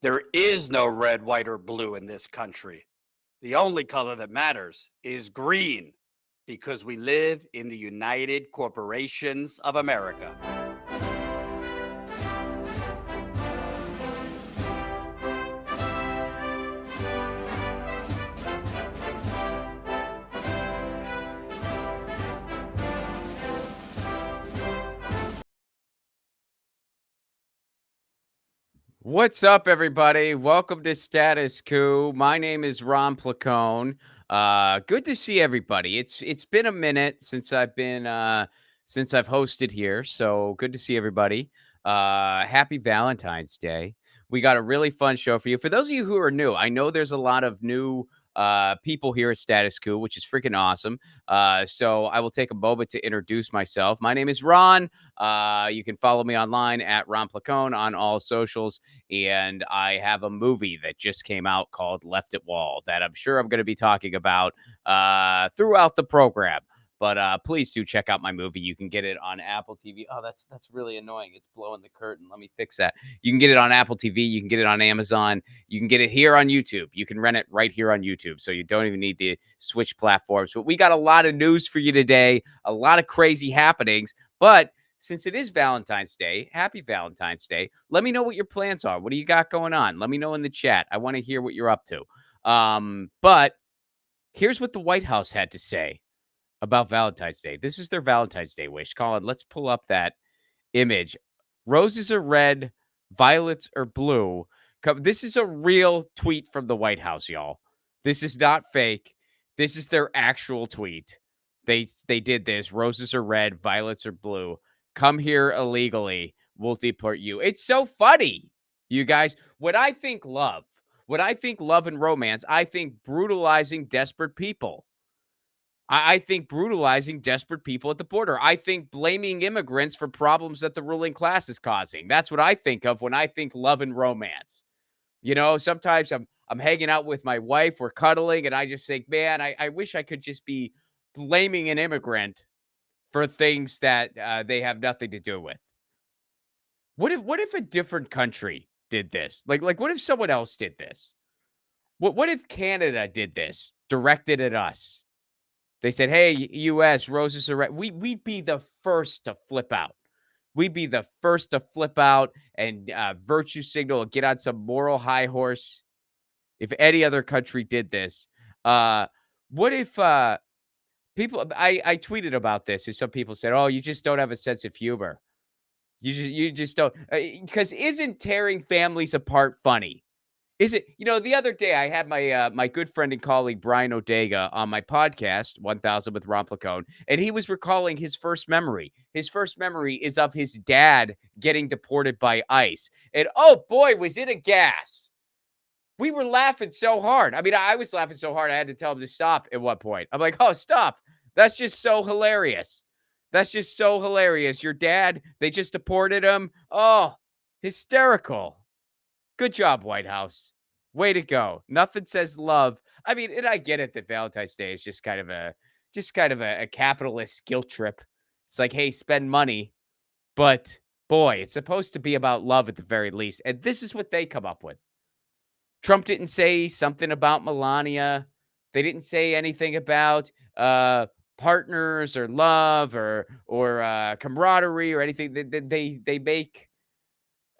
There is no red, white, or blue in this country. The only color that matters is green because we live in the United Corporations of America. What's up, everybody? Welcome to Status Coup. My name is Ron Placone. Good to see everybody. It's been a minute since I've hosted here, so good to see everybody. Happy Valentine's Day. We got a really fun show for you. For those of you who are new, I know there's a lot of new people here at Status Coup, which is freaking awesome. So I will take a moment to introduce myself. My name is Ron. You can follow me online at Ron Placone on all socials. And I have a movie that just came out called Left at Wall that I'm sure I'm going to be talking about throughout the program. But please do check out my movie. You can get it on Apple TV. Oh, that's really annoying. It's blowing the curtain. Let me fix that. You can get it on Apple TV. You can get it on Amazon. You can get it here on YouTube. You can rent it right here on YouTube. So you don't even need to switch platforms. But we got a lot of news for you today, a lot of crazy happenings. But since it is Valentine's Day, happy Valentine's Day. Let me know what your plans are. What do you got going on? Let me know in the chat. I want to hear what you're up to. But here's what the White House had to say about Valentine's Day. This is their Valentine's Day wish. Colin, let's pull up that image. Roses are red, violets are blue. This is a real tweet from the White House, y'all. This is not fake. This is their actual tweet. They did this. Roses are red, violets are blue. Come here illegally. We'll deport you. It's so funny, you guys. When I think love and romance, I think brutalizing desperate people. I think brutalizing desperate people at the border. I think blaming immigrants for problems that the ruling class is causing. That's what I think of when I think love and romance. You know, sometimes I'm hanging out with my wife, we're cuddling, and I just think, man, I wish I could just be blaming an immigrant for things that they have nothing to do with. What if a different country did this? Like what if someone else did this? What if Canada did this, directed at us? They said, "Hey, U.S. roses are red." We'd be the first to flip out. We'd be the first to flip out and virtue signal and get on some moral high horse. If any other country did this, what if people? I tweeted about this, and some people said, "Oh, you just don't have a sense of humor. You just don't." Because isn't tearing families apart funny? Is it? You know, the other day I had my good friend and colleague Brian Odega on my podcast, 1000 with Ron Placone, and he was recalling his first memory. His first memory is of his dad getting deported by ICE. And oh boy, was it a gas. We were laughing so hard. I mean, I was laughing so hard I had to tell him to stop at one point. I'm like, "Oh, stop. That's just so hilarious. That's just so hilarious. Your dad, they just deported him. Oh, hysterical. Good job, White House. Way to go. Nothing says love. I mean, and I get it that Valentine's Day is just kind of a capitalist guilt trip. It's like, hey, spend money. But boy, it's supposed to be about love at the very least. And this is what they come up with. Trump didn't say something about Melania. They didn't say anything about partners or love or camaraderie or anything. They make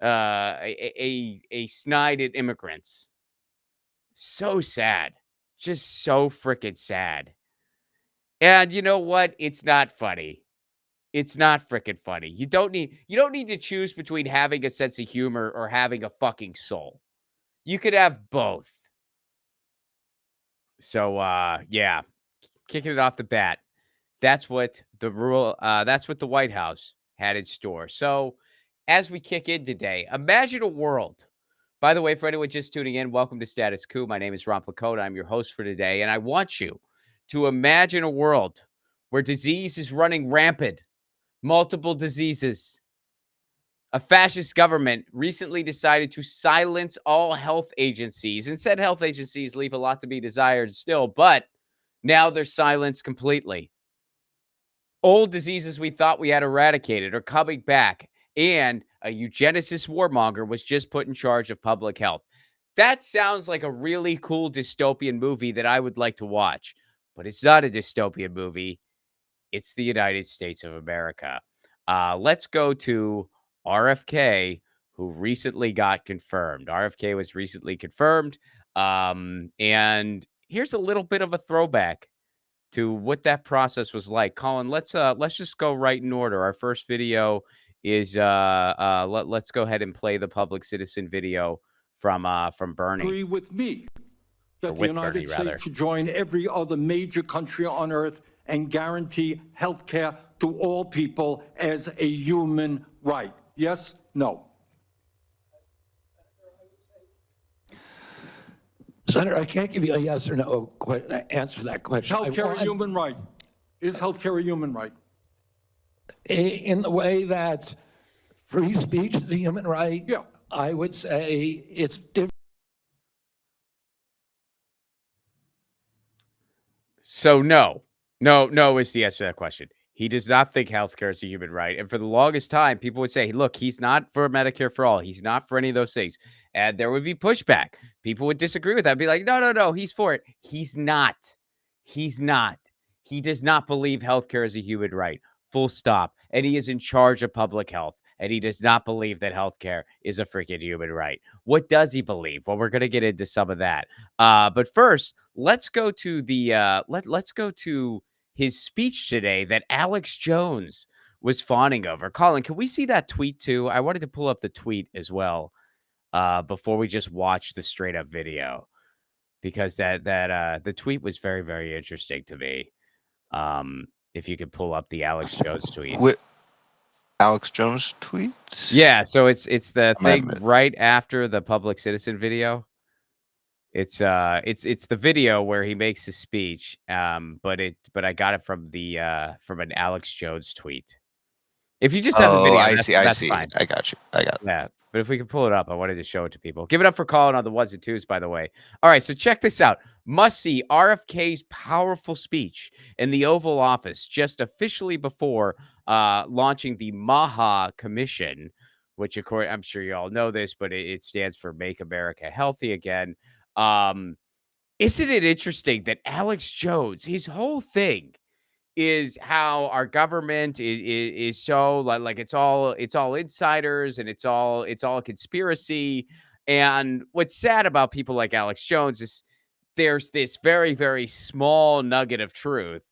a snide at immigrants. So sad. Just so freaking sad. And you know what? It's not funny. It's not freaking funny. You don't need to choose between having a sense of humor or having a fucking soul. You could have both. So yeah, kicking it off the bat. That's what the White House had in store. So as we kick in today, imagine a world. By the way, for anyone just tuning in, welcome to Status Coup. My name is Ron Placone. I'm your host for today, and I want you to imagine a world where disease is running rampant, multiple diseases. A fascist government recently decided to silence all health agencies, and said health agencies leave a lot to be desired still, but now they're silenced completely. Old diseases we thought we had eradicated are coming back, and a eugenicist warmonger was just put in charge of public health. That sounds like a really cool dystopian movie that I would like to watch, but it's not a dystopian movie. It's the United States of America. Let's go to RFK, who recently got confirmed. RFK was recently confirmed. And here's a little bit of a throwback to what that process was like. Colin, let's just go right in order. Our first video is let's go ahead and play the public citizen video from Bernie. Agree with me that the with United Bernie, rather. States should join every other major country on earth and guarantee health care to all people as a human right. Yes? No? Senator, I can't give you a yes or no answer to that question. Health care a human right? Is health care a human right? In the way that free speech is a human right, Yeah. I would say it's different. So no is the answer to that question. He does not think healthcare is a human right. And for the longest time, people would say, look, he's not for Medicare for all. He's not for any of those things. And there would be pushback. People would disagree with that. Be like, no, he's for it. He's not. He's not. He does not believe healthcare is a human right. Full stop. And he is in charge of public health. And he does not believe that healthcare is a freaking human right. What does he believe? Well, we're going to get into some of that. But first, let's go to the let's go to his speech today that Alex Jones was fawning over. Colin, can we see that tweet too? I wanted to pull up the tweet as well before we just watch the straight up video, because the tweet was very, very interesting to me. If you could pull up the Alex Jones tweet. Alex Jones tweet? Yeah, so it's the thing right after the public citizen video. It's the video where he makes his speech. But I got it from an Alex Jones tweet. If you just have the video, I see. Fine. I got you. I got it. Yeah, but if we can pull it up, I wanted to show it to people. Give it up for Colin on the ones and twos, by the way. All right, so check this out. Must see RFK's powerful speech in the Oval Office just officially before launching the MAHA Commission, which, of course, I'm sure you all know this, but it stands for Make America Healthy Again. Isn't it interesting that Alex Jones, his whole thing is how our government is so like it's all insiders and it's all a conspiracy. And what's sad about people like Alex Jones is there's this very, very small nugget of truth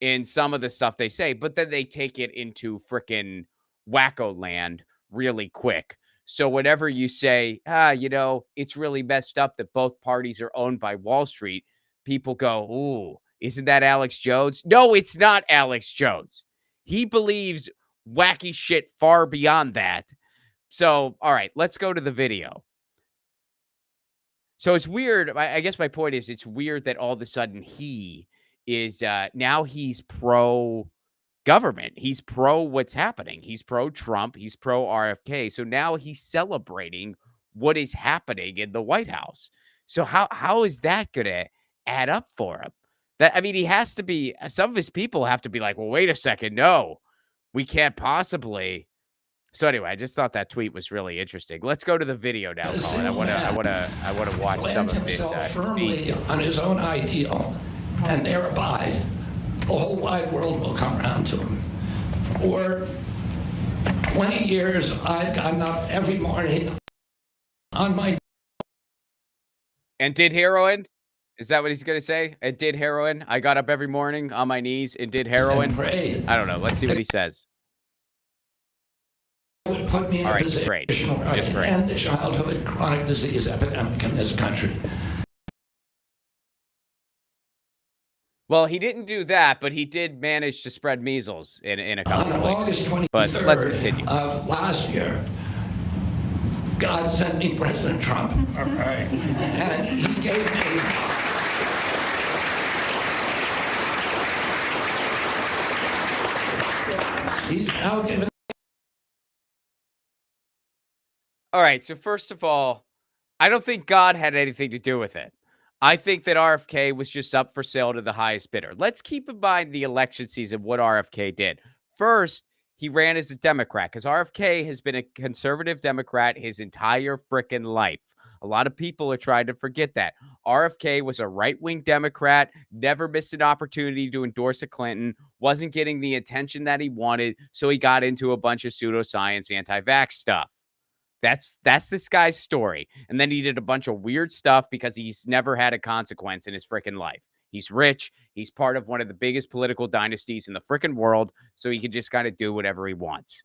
in some of the stuff they say, but then they take it into frickin' wacko land really quick. So whenever you say, it's really messed up that both parties are owned by Wall Street, people go, ooh, isn't that Alex Jones? No, it's not Alex Jones. He believes wacky shit far beyond that. So, all right, let's go to the video. So it's weird. I guess my point is it's weird that all of a sudden he is now he's pro-government. He's pro what's happening. He's pro-Trump. He's pro-RFK. So now he's celebrating what is happening in the White House. So how is that going to add up for him? He has to be, some of his people have to be like, well, wait a second. No, we can't possibly. So anyway, I just thought that tweet was really interesting. Let's go to the video now, Colin. I want to watch some of this. Firmly on his own ideal, and thereby the whole wide world will come around to him. For 20 years, I've gotten up every morning on my. And did heroin? Is that what he's going to say? And did heroin? I got up every morning on my knees and did heroin. I don't know. Let's see what he says. Would put me in All right, a position great. where I Just can great. end the childhood chronic disease epidemic in this country. Well, he didn't do that, but he did manage to spread measles in a couple of places. On August 23rd But let's continue. of last year, God sent me President Trump. All right. And he gave me. He's now given. All right. So first of all, I don't think God had anything to do with it. I think that RFK was just up for sale to the highest bidder. Let's keep in mind the election season, what RFK did. First, he ran as a Democrat because RFK has been a conservative Democrat his entire freaking life. A lot of people are trying to forget that. RFK was a right-wing Democrat, never missed an opportunity to endorse a Clinton, wasn't getting the attention that he wanted, so he got into a bunch of pseudoscience, anti-vax stuff. That's this guy's story. And then he did a bunch of weird stuff because he's never had a consequence in his freaking life. He's rich. He's part of one of the biggest political dynasties in the freaking world, so he can just kind of do whatever he wants.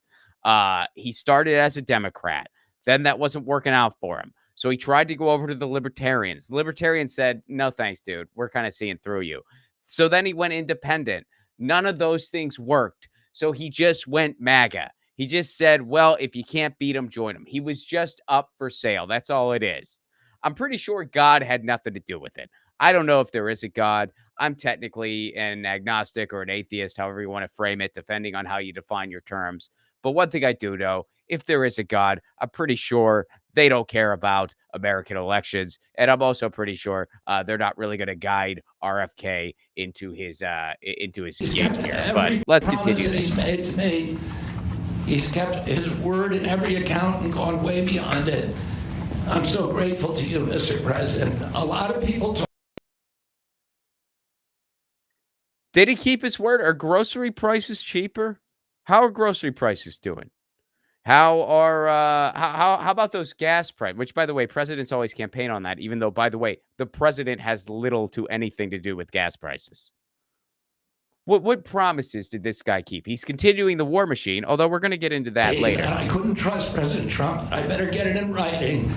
He started as a Democrat. Then that wasn't working out for him. So he tried to go over to the Libertarians. The Libertarians said, no, thanks, dude. We're kind of seeing through you. So then he went independent. None of those things worked. So he just went MAGA. He just said, well, if you can't beat him, join him. He was just up for sale. That's all it is. I'm pretty sure God had nothing to do with it. I don't know if there is a God. I'm technically an agnostic or an atheist, however you want to frame it, depending on how you define your terms. But one thing I do know, if there is a God, I'm pretty sure they don't care about American elections. And I'm also pretty sure they're not really going to guide RFK into his gig here. But let's continue. That he's made to me. He's kept his word in every account and gone way beyond it. I'm so grateful to you, Mr. President. A lot of people talk. Did he keep his word? Are grocery prices cheaper? How are grocery prices doing? How are how about those gas prices? Which, by the way, presidents always campaign on that, even though, by the way, the president has little to anything to do with gas prices. What promises did this guy keep? He's continuing the war machine, although we're going to get into that later. And I couldn't trust President Trump. I better get it in writing.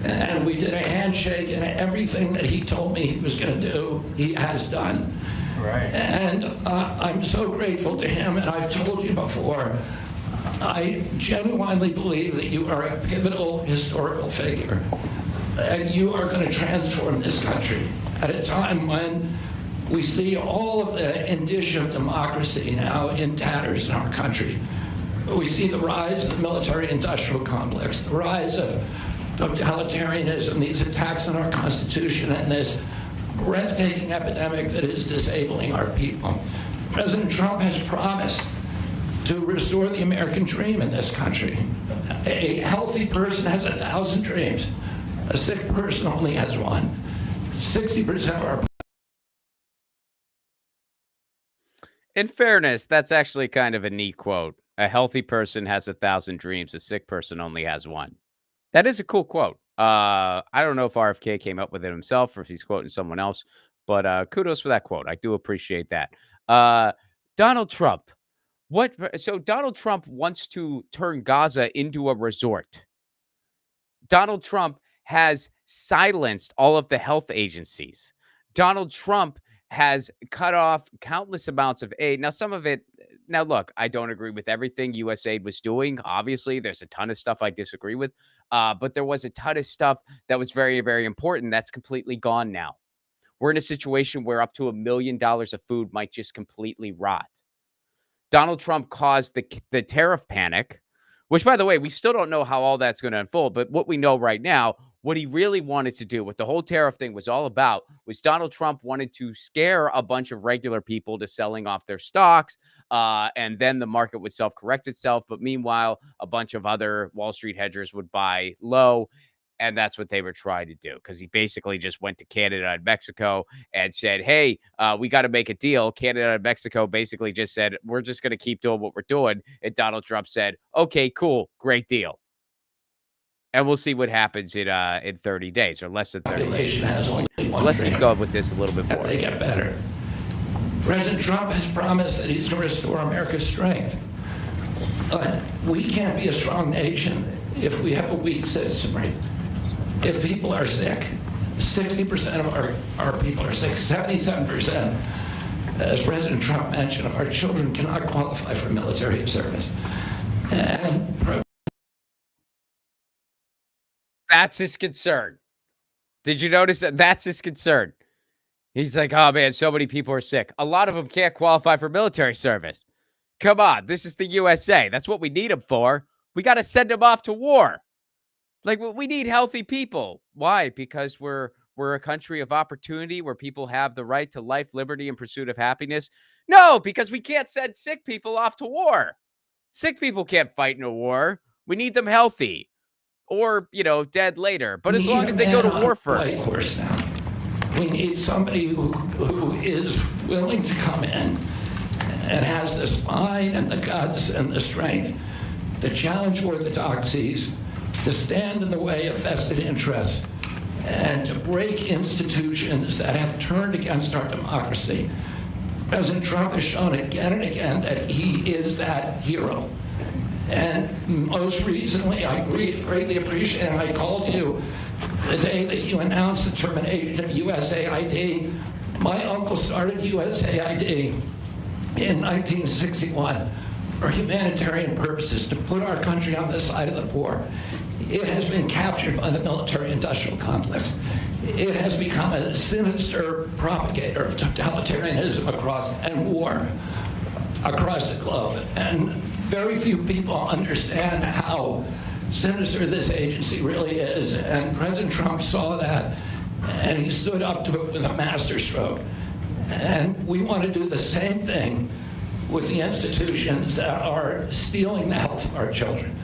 And we did a handshake, and everything that he told me he was going to do, he has done. Right. And I'm so grateful to him, and I've told you before, I genuinely believe that you are a pivotal historical figure, and you are going to transform this country at a time when we see all of the indicia of democracy now in tatters in our country. We see the rise of the military-industrial complex, the rise of totalitarianism, these attacks on our Constitution, and this breathtaking epidemic that is disabling our people. President Trump has promised to restore the American dream in this country. A healthy person has 1,000 dreams. A sick person only has one. 60% of our. In fairness, that's actually kind of a neat quote. A healthy person has 1,000 dreams. A sick person only has one. That is a cool quote. I don't know if RFK came up with it himself or if he's quoting someone else, but kudos for that quote. I do appreciate that. Donald Trump. So Donald Trump wants to turn Gaza into a resort. Donald Trump has silenced all of the health agencies. Donald Trump has cut off countless amounts of aid. Now, look, I don't agree with everything USAID was doing. Obviously, there's a ton of stuff I disagree with, but there was a ton of stuff that was very, very important that's completely gone now. We're in a situation where up to $1 million of food might just completely rot. Donald Trump caused the tariff panic, which, by the way, we still don't know how all that's going to unfold. But what we know right now, what he really wanted to do, what the whole tariff thing was all about, was Donald Trump wanted to scare a bunch of regular people to selling off their stocks, and then the market would self-correct itself. But meanwhile, a bunch of other Wall Street hedgers would buy low. And that's what they were trying to do, because he basically just went to Canada and Mexico and said, hey, we got to make a deal. Canada and Mexico basically just said, we're just going to keep doing what we're doing. And Donald Trump said, okay, cool, great deal. And we'll see what happens in 30 days or less than 30 days. Has only one Let's dream. keep going with this a little bit more. They get better. President Trump has promised that he's going to restore America's strength. But we can't be a strong nation if we have a weak citizenry. If people are sick, 60% of our people are sick, 77%, as President Trump mentioned, of our children cannot qualify for military service. And that's his concern. Did you notice that? That's his concern. He's like, oh man, so many people are sick. A lot of them can't qualify for military service. Come on, this is the USA. That's what we need them for. We got to send them off to war. Like, we need healthy people. Why? Because we're a country of opportunity where people have the right to life, liberty, and pursuit of happiness? No, because we can't send sick people off to war. Sick people can't fight in a war. We need them healthy or, dead later. But as long as they go to war first. Horse now. We need somebody who is willing to come in and has the spine and the guts and the strength to challenge orthodoxies, to stand in the way of vested interests, and to break institutions that have turned against our democracy. President Trump has shown again and again that he is that hero. And most recently, I greatly appreciate, and I called you the day that you announced the termination of USAID. My uncle started USAID in 1961 for humanitarian purposes, to put our country on the side of the poor. It has been captured by the military-industrial complex. It has become a sinister propagator of totalitarianism and war across the globe. And very few people understand how sinister this agency really is. And President Trump saw that, and he stood up to it with a masterstroke. And we want to do the same thing with the institutions that are stealing the health of our children.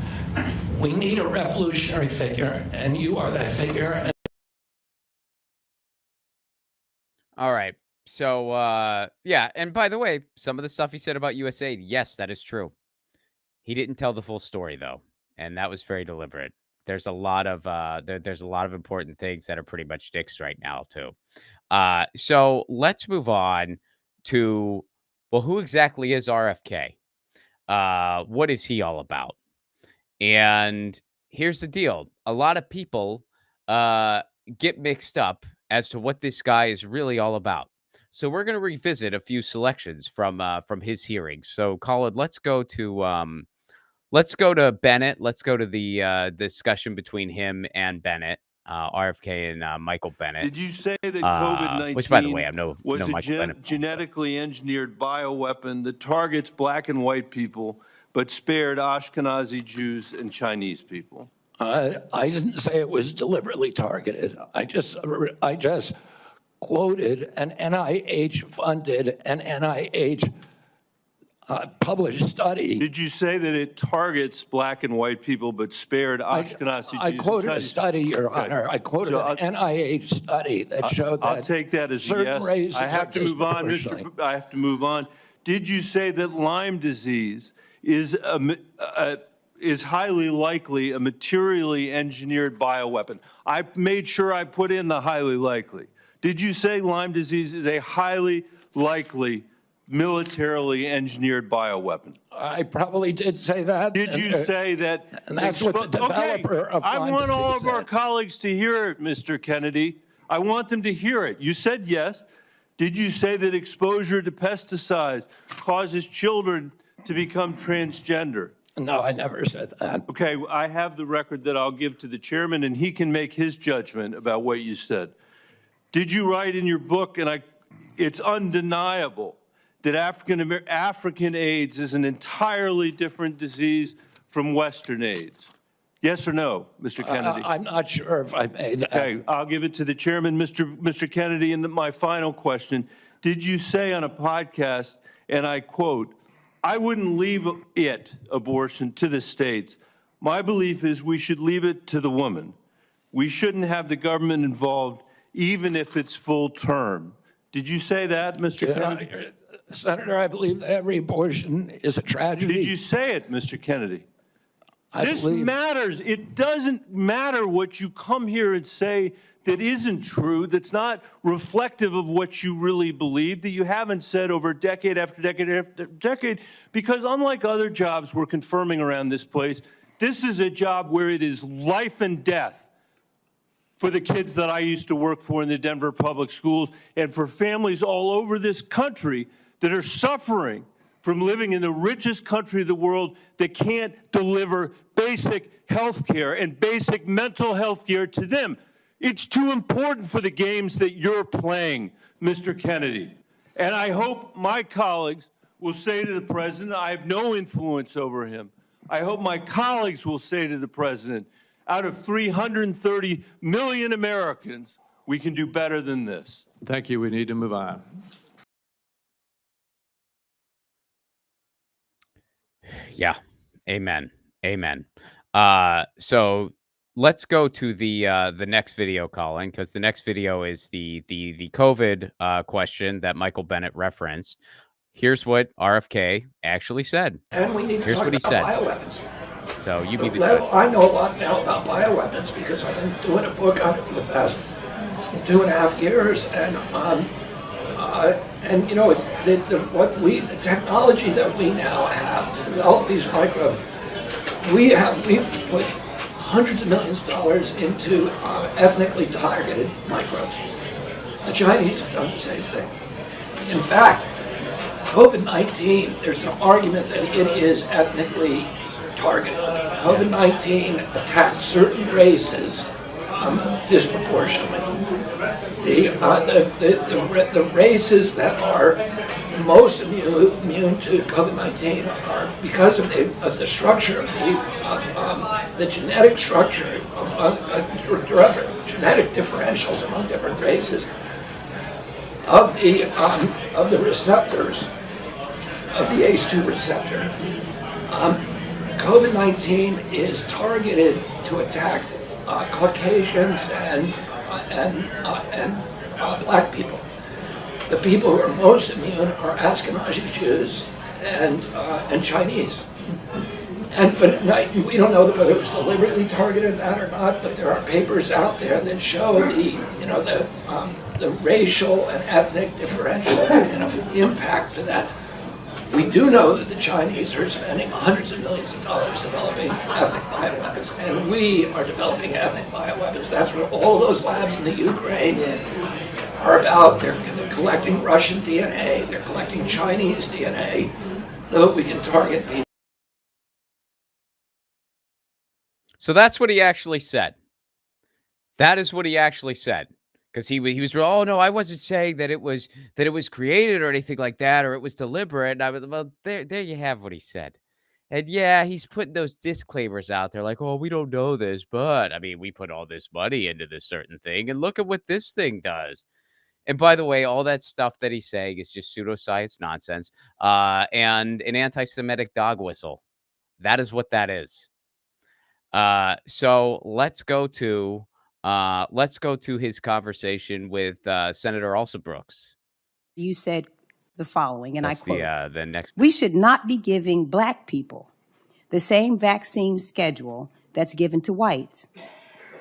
We need a revolutionary figure, and you are that figure. All right. So, yeah. And by the way, some of the stuff he said about USAID, yes, that is true. He didn't tell the full story, though, and that was very deliberate. There's a lot of there's a lot of important things that are pretty much dicks right now, too. So let's move on to, well, who exactly is RFK? What is he all about? And here's the deal. A lot of people get mixed up as to what this guy is really all about. So we're going to revisit a few selections from his hearings. So Colin, let's go to Bennett. Let's go to the discussion between him and Bennett, RFK and Michael Bennett. Did you say that COVID-19 which, by the way, was a Michael Bennett genetically engineered bioweapon that targets black and white people but spared Ashkenazi Jews and Chinese people? I didn't say it was deliberately targeted. I just quoted an NIH-funded and NIH published study. Did you say that it targets black and white people but spared Ashkenazi Jews? I quoted and a study, Your Honor. I quoted an NIH study that showed that I'll take that as a yes. I have to move on, I have to move on. Did you say that Lyme disease is highly likely a materially engineered bioweapon? I made sure I put in the highly likely. Did you say Lyme disease is a highly likely militarily engineered bioweapon? I probably did say that. Did you say that? And that's what the developer of Lyme I want all disease of our said. colleagues to hear it, Mr. Kennedy. I want them to hear it. You said yes. Did you say that exposure to pesticides causes children to become transgender? No, I never said that. Okay, I have the record that I'll give to the chairman, and he can make his judgment about what you said. Did you write in your book, and it's undeniable, that African AIDS is an entirely different disease from Western AIDS? Yes or no, Mr. Kennedy? I'm not sure if I made that. Okay, I'll give it to the chairman, Mr. Kennedy. And my final question, did you say on a podcast, and I quote, "I wouldn't leave abortion, to the states. My belief is we should leave it to the woman. We shouldn't have the government involved, even if it's full term." Did you say that, Mr. Kennedy? Senator, I believe that every abortion is a tragedy. Did you say it, Mr. Kennedy? This believe- matters. It doesn't matter what you come here and say that isn't true, that's not reflective of what you really believe, that you haven't said over decade after decade after decade, because unlike other jobs we're confirming around this place, this is a job where it is life and death for the kids that I used to work for in the Denver public schools and for families all over this country that are suffering from living in the richest country of the world that can't deliver basic health care and basic mental health care to them. It's too important for the games that you're playing, Mr. Kennedy. And I hope my colleagues will say to the president, I have no influence over him. I hope my colleagues will say to the president, out of 330 million Americans, we can do better than this. Thank you. We need to move on. Yeah. Amen. Amen. So let's go to the next video, Colin, because the next video is the COVID question that Michael Bennett referenced. Here's what RFK actually said. And we need to Here's talk what he about said. bioweapons. So you be the Well, judge. I know a lot now about bioweapons because I've been doing a book on it for the past 2.5 years, and you know, the technology that we now have to develop these microbes, we've put hundreds of millions of dollars into ethnically targeted microbes. The Chinese have done the same thing. In fact, COVID-19, there's an argument that it is ethnically targeted. COVID-19 attacks certain races disproportionately. The races that are most immune to COVID-19 are because of the structure of the genetic structure, genetic differentials among different races of the receptors of the ACE2 receptor. COVID-19 is targeted to attack Caucasians and black people. The people who are most immune are Ashkenazi Jews and Chinese. But we don't know whether it was deliberately targeted that or not. But there are papers out there that show the racial and ethnic differential impact to that. We do know that the Chinese are spending hundreds of millions of dollars developing ethnic bioweapons, and we are developing ethnic bioweapons. That's what all those labs in the Ukraine are about. They're collecting Russian DNA, they're collecting Chinese DNA, so that we can target people. So that's what he actually said. That is what he actually said. Because he was, oh no, I wasn't saying that it was created or anything like that, or it was deliberate. And I was, well, there you have what he said. And yeah, he's putting those disclaimers out there, like, oh, we don't know this, but I mean, we put all this money into this certain thing, and look at what this thing does. And by the way, all that stuff that he's saying is just pseudoscience nonsense, and an anti-Semitic dog whistle. That is what that is. So let's go to his conversation with Senator Brooks. You said the following, and That's I quote, the next. "We should not be giving Black people the same vaccine schedule that's given to whites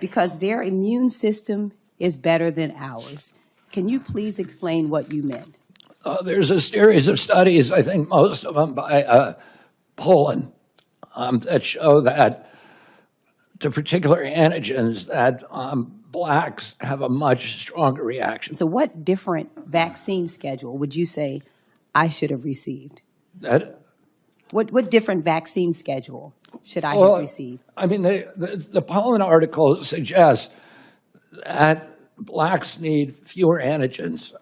because their immune system is better than ours." Can you please explain what you meant? There's a series of studies, I think most of them by Poland, that show that to particular antigens that blacks have a much stronger reaction. So what different vaccine schedule would you say I should have received? What different vaccine schedule should I have received? I mean, the Poland article suggests that blacks need fewer antigens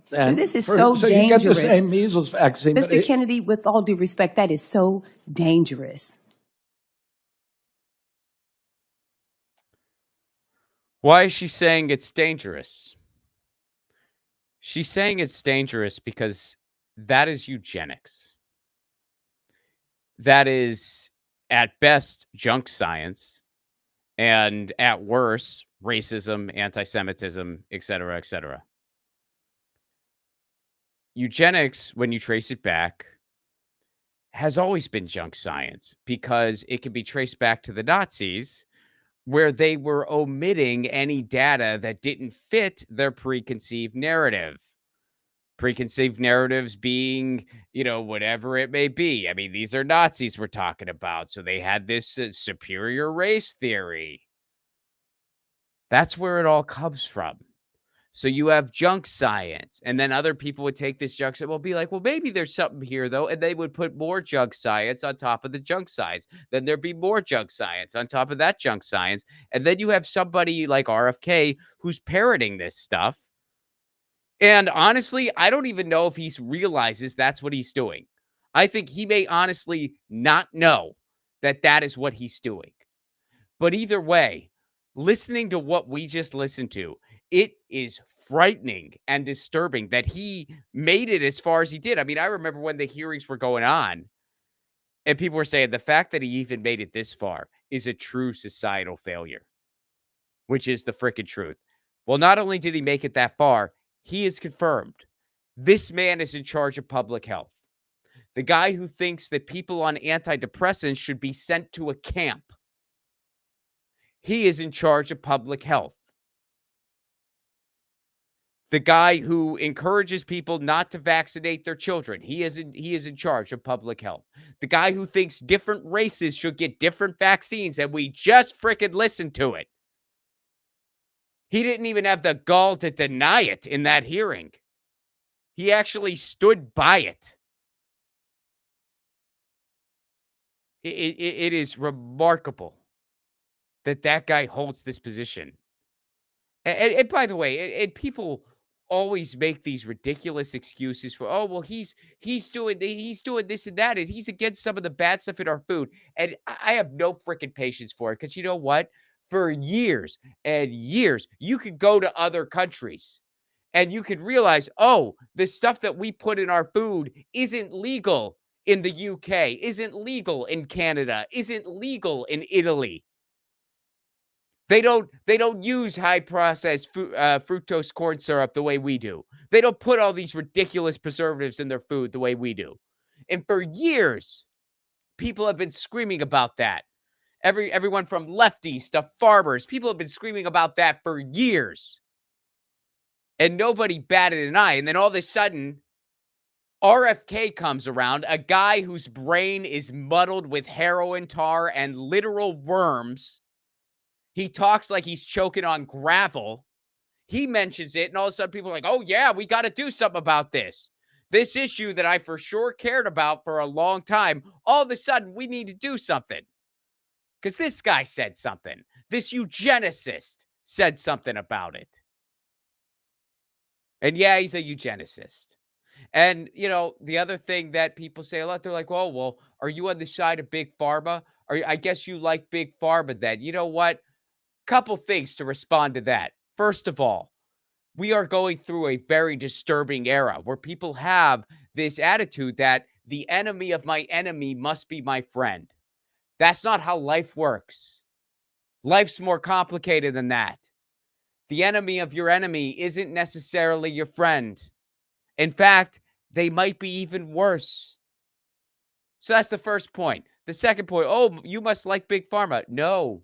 than... This is so dangerous. So you get the same measles vaccine. Mr. Kennedy, with all due respect, that is so dangerous. Why is she saying it's dangerous? She's saying it's dangerous because that is eugenics. That is, at best, junk science, and at worst, racism, anti-Semitism, et cetera, et cetera. Eugenics, when you trace it back, has always been junk science because it can be traced back to the Nazis, where they were omitting any data that didn't fit their preconceived narrative. Preconceived narratives being, whatever it may be. I mean, these are Nazis we're talking about. So they had this superior race theory. That's where it all comes from. So you have junk science, and then other people would take this junk science, be like, well, maybe there's something here, though, and they would put more junk science on top of the junk science. Then there'd be more junk science on top of that junk science, and then you have somebody like RFK who's parroting this stuff. And honestly, I don't even know if he realizes that's what he's doing. I think he may honestly not know that that is what he's doing. But either way, listening to what we just listened to, it is frightening and disturbing that he made it as far as he did. I mean, I remember when the hearings were going on, And people were saying the fact that he even made it this far is a true societal failure, which is the frickin' truth. Well, not only did he make it that far, he is confirmed. This man is in charge of public health. The guy who thinks that people on antidepressants should be sent to a camp. He is in charge of public health. The guy who encourages people not to vaccinate their children, he is in charge of public health. The guy who thinks different races should get different vaccines, and we just frickin' listened to it. He didn't even have the gall to deny it in that hearing. He actually stood by it. It is remarkable that that guy holds this position. And by the way, and people always make these ridiculous excuses for, oh, well, he's doing this and that, and he's against some of the bad stuff in our food. And I have no freaking patience for it, because you know what? For years and years, you could go to other countries and you could realize, oh, the stuff that we put in our food isn't legal in the UK, isn't legal in Canada, isn't legal in Italy. They don't use high processed fructose corn syrup the way we do. They don't put all these ridiculous preservatives in their food the way we do. And for years, people have been screaming about that. Everyone from lefties to farmers, people have been screaming about that for years. And nobody batted an eye. And then all of a sudden, RFK comes around, a guy whose brain is muddled with heroin tar and literal worms. He talks like he's choking on gravel. He mentions it, and all of a sudden people are like, oh, yeah, we got to do something about this. This issue that I for sure cared about for a long time, all of a sudden we need to do something. Because this guy said something. This eugenicist said something about it. And yeah, he's a eugenicist. And, you know, the other thing that people say a lot, they're like, oh, well, are you on the side of Big Pharma? I guess you like Big Pharma then. You know what? Couple things to respond to that. First of all, we are going through a very disturbing era where people have this attitude that the enemy of my enemy must be my friend. That's not how life works. Life's more complicated than that. The enemy of your enemy isn't necessarily your friend. In fact, they might be even worse. So that's the first point. The second point, oh, you must like Big Pharma. No,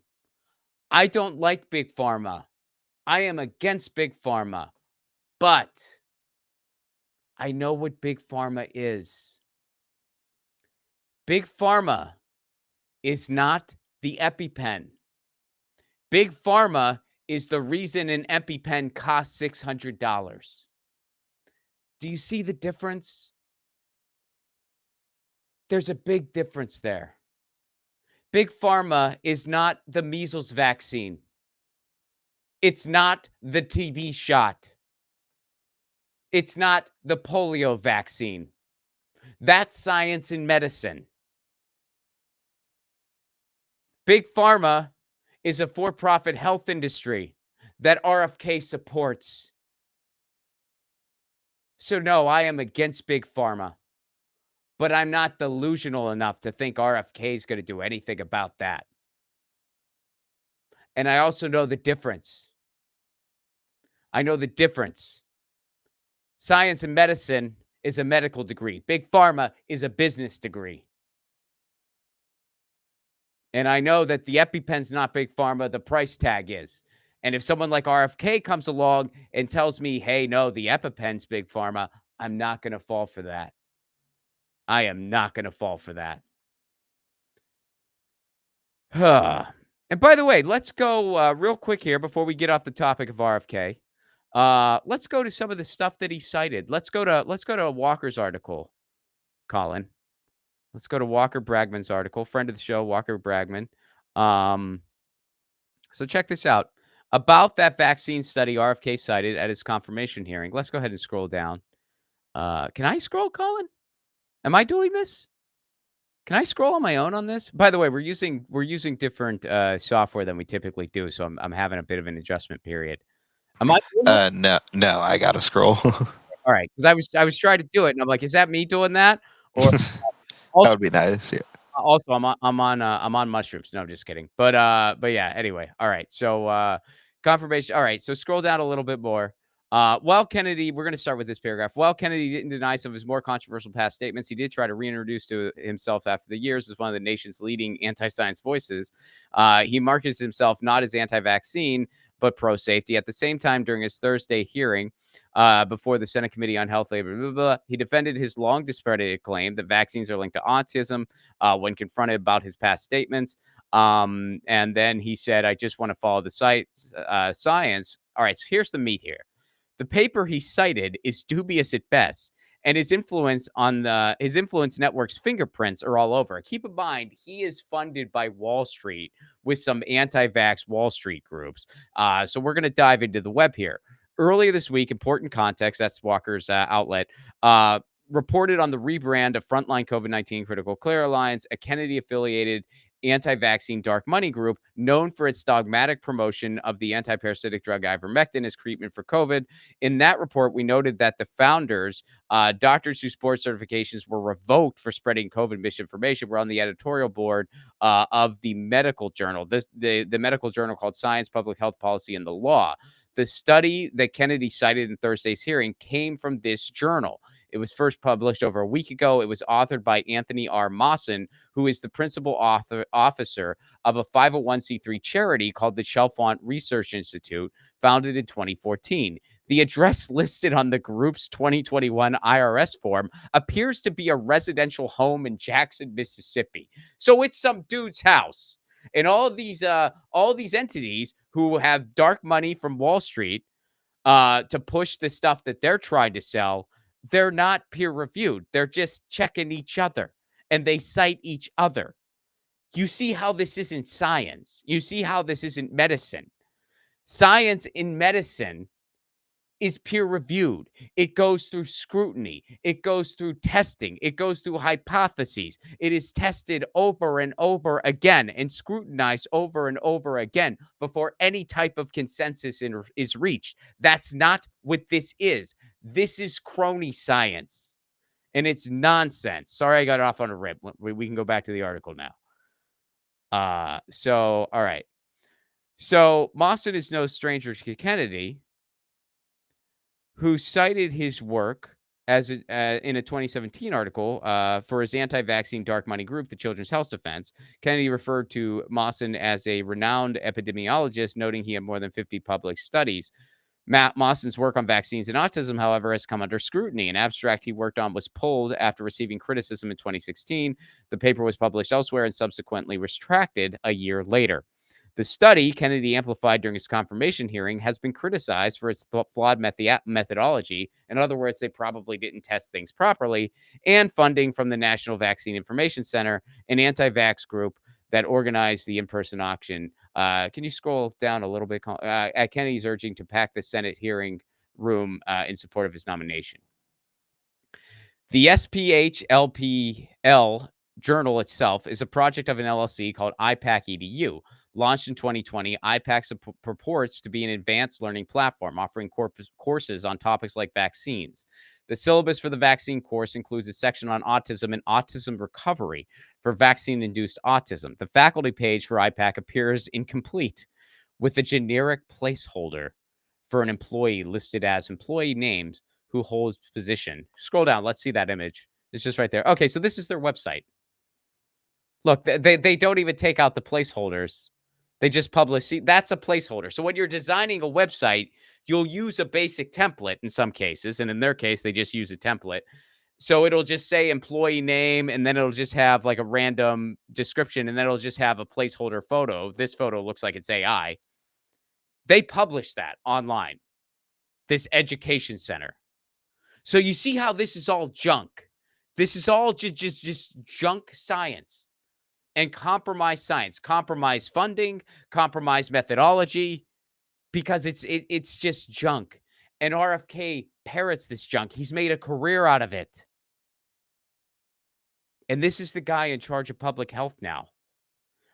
I don't like Big Pharma. I am against Big Pharma. But I know what Big Pharma is. Big Pharma is not the EpiPen. Big Pharma is the reason an EpiPen costs $600. Do you see the difference? There's a big difference there. Big Pharma is not the measles vaccine. It's not the TB shot. It's not the polio vaccine. That's science and medicine. Big Pharma is a for-profit health industry that RFK supports. So no, I am against Big Pharma. But I'm not delusional enough to think RFK is going to do anything about that. And I also know the difference. I know the difference. Science and medicine is a medical degree. Big Pharma is a business degree. And I know that the EpiPen's not Big Pharma, the price tag is. And if someone like RFK comes along and tells me, hey, no, the EpiPen's Big Pharma, I'm not going to fall for that. I am not going to fall for that. And by the way, let's go real quick here before we get off the topic of RFK. Let's go to some of the stuff that he cited. Let's go to Walker's article, Colin. Let's go to Walker Bragman's article, friend of the show, Walker Bragman. So check this out. About that vaccine study RFK cited at his confirmation hearing. Let's go ahead and scroll down. Can I scroll, Colin? Am I doing this? Can I scroll on my own on this? By the way, we're using different software than we typically do, so I'm having a bit of an adjustment period. Am I doing that? No, I gotta scroll. All right, because I was trying to do it, and I'm like, is that me doing that? Or That would be nice. Yeah. Also, I'm on mushrooms. No, just kidding. But yeah. Anyway, all right. So confirmation. All right. So scroll down a little bit more. While Kennedy, we're going to start with this paragraph. While Kennedy didn't deny some of his more controversial past statements, he did try to reintroduce to himself after the years as one of the nation's leading anti-science voices. He markets himself not as anti-vaccine, but pro-safety. At the same time, during his Thursday hearing before the Senate Committee on Health, Labor, blah, blah, blah, he defended his long discredited claim that vaccines are linked to autism when confronted about his past statements. And then he said, I just want to follow the science. All right, so here's the meat here. The paper he cited is dubious at best, and his influence network's fingerprints are all over. Keep in mind, he is funded by Wall Street with some anti-vax Wall Street groups. So we're going to dive into the web here. Earlier this week, Important Context, that's Walker's outlet, reported on the rebrand of Frontline COVID-19 Critical Care Alliance, a Kennedy-affiliated anti-vaccine dark money group known for its dogmatic promotion of the anti-parasitic drug ivermectin as treatment for COVID. In that report, we noted that the founders, doctors whose board certifications were revoked for spreading COVID misinformation, were on the editorial board of the medical journal, the medical journal called Science, Public Health Policy, and the Law. The study that Kennedy cited in Thursday's hearing came from this journal. It was first published over a week ago. It was authored by Anthony R. Mawson, who is the principal officer of a 501c3 charity called the Chalfont Research Institute, founded in 2014. The address listed on the group's 2021 IRS form appears to be a residential home in Jackson, Mississippi. So it's some dude's house. And all these entities who have dark money from Wall Street to push the stuff that they're trying to sell, they're not peer reviewed. They're just checking each other, and they cite each other. You see how this isn't science. You see how this isn't medicine. Science in medicine is peer reviewed. It goes through scrutiny. It goes through testing. It goes through hypotheses. It is tested over and over again and scrutinized over and over again before any type of consensus is reached. That's not what this is. This is crony science, and it's nonsense. Sorry, I got off on a rip. We can go back to the article now. All right. So Mawson is no stranger to Kennedy, who cited his work as in a 2017 article for his anti-vaccine dark money group, the Children's Health Defense. Kennedy referred to Mawson as a renowned epidemiologist, noting he had more than 50 published studies. Mawson's work on vaccines and autism, however, has come under scrutiny. An abstract he worked on was pulled after receiving criticism in 2016. The paper was published elsewhere and subsequently retracted a year later. The study Kennedy amplified during his confirmation hearing has been criticized for its flawed methodology. In other words, they probably didn't test things properly, and funding from the National Vaccine Information Center, an anti-vax group that organized the in-person auction. Can you scroll down a little bit? Kennedy's urging to pack the Senate hearing room in support of his nomination. The SPHLPL journal itself is a project of an LLC called IPAC EDU. Launched in 2020, IPAC purports to be an advanced learning platform offering courses on topics like vaccines. The syllabus for the vaccine course includes a section on autism and autism recovery for vaccine-induced autism. The faculty page for IPAC appears incomplete, with a generic placeholder for an employee listed as employee names who holds position. Scroll down. Let's see that image. It's just right there. Okay, so this is their website. Look, they don't even take out the placeholders. They just publish. See, that's a placeholder. So when you're designing a website, you'll use a basic template in some cases. And in their case, they just use a template. So it'll just say employee name, and then it'll just have like a random description, and then it'll just have a placeholder photo. This photo looks like it's AI. They publish that online, this education center. So you see how this is all junk. This is all just junk science. And compromise science, compromise funding, compromise methodology, because it's just junk. And RFK parrots this junk. He's made a career out of it. And this is the guy in charge of public health now.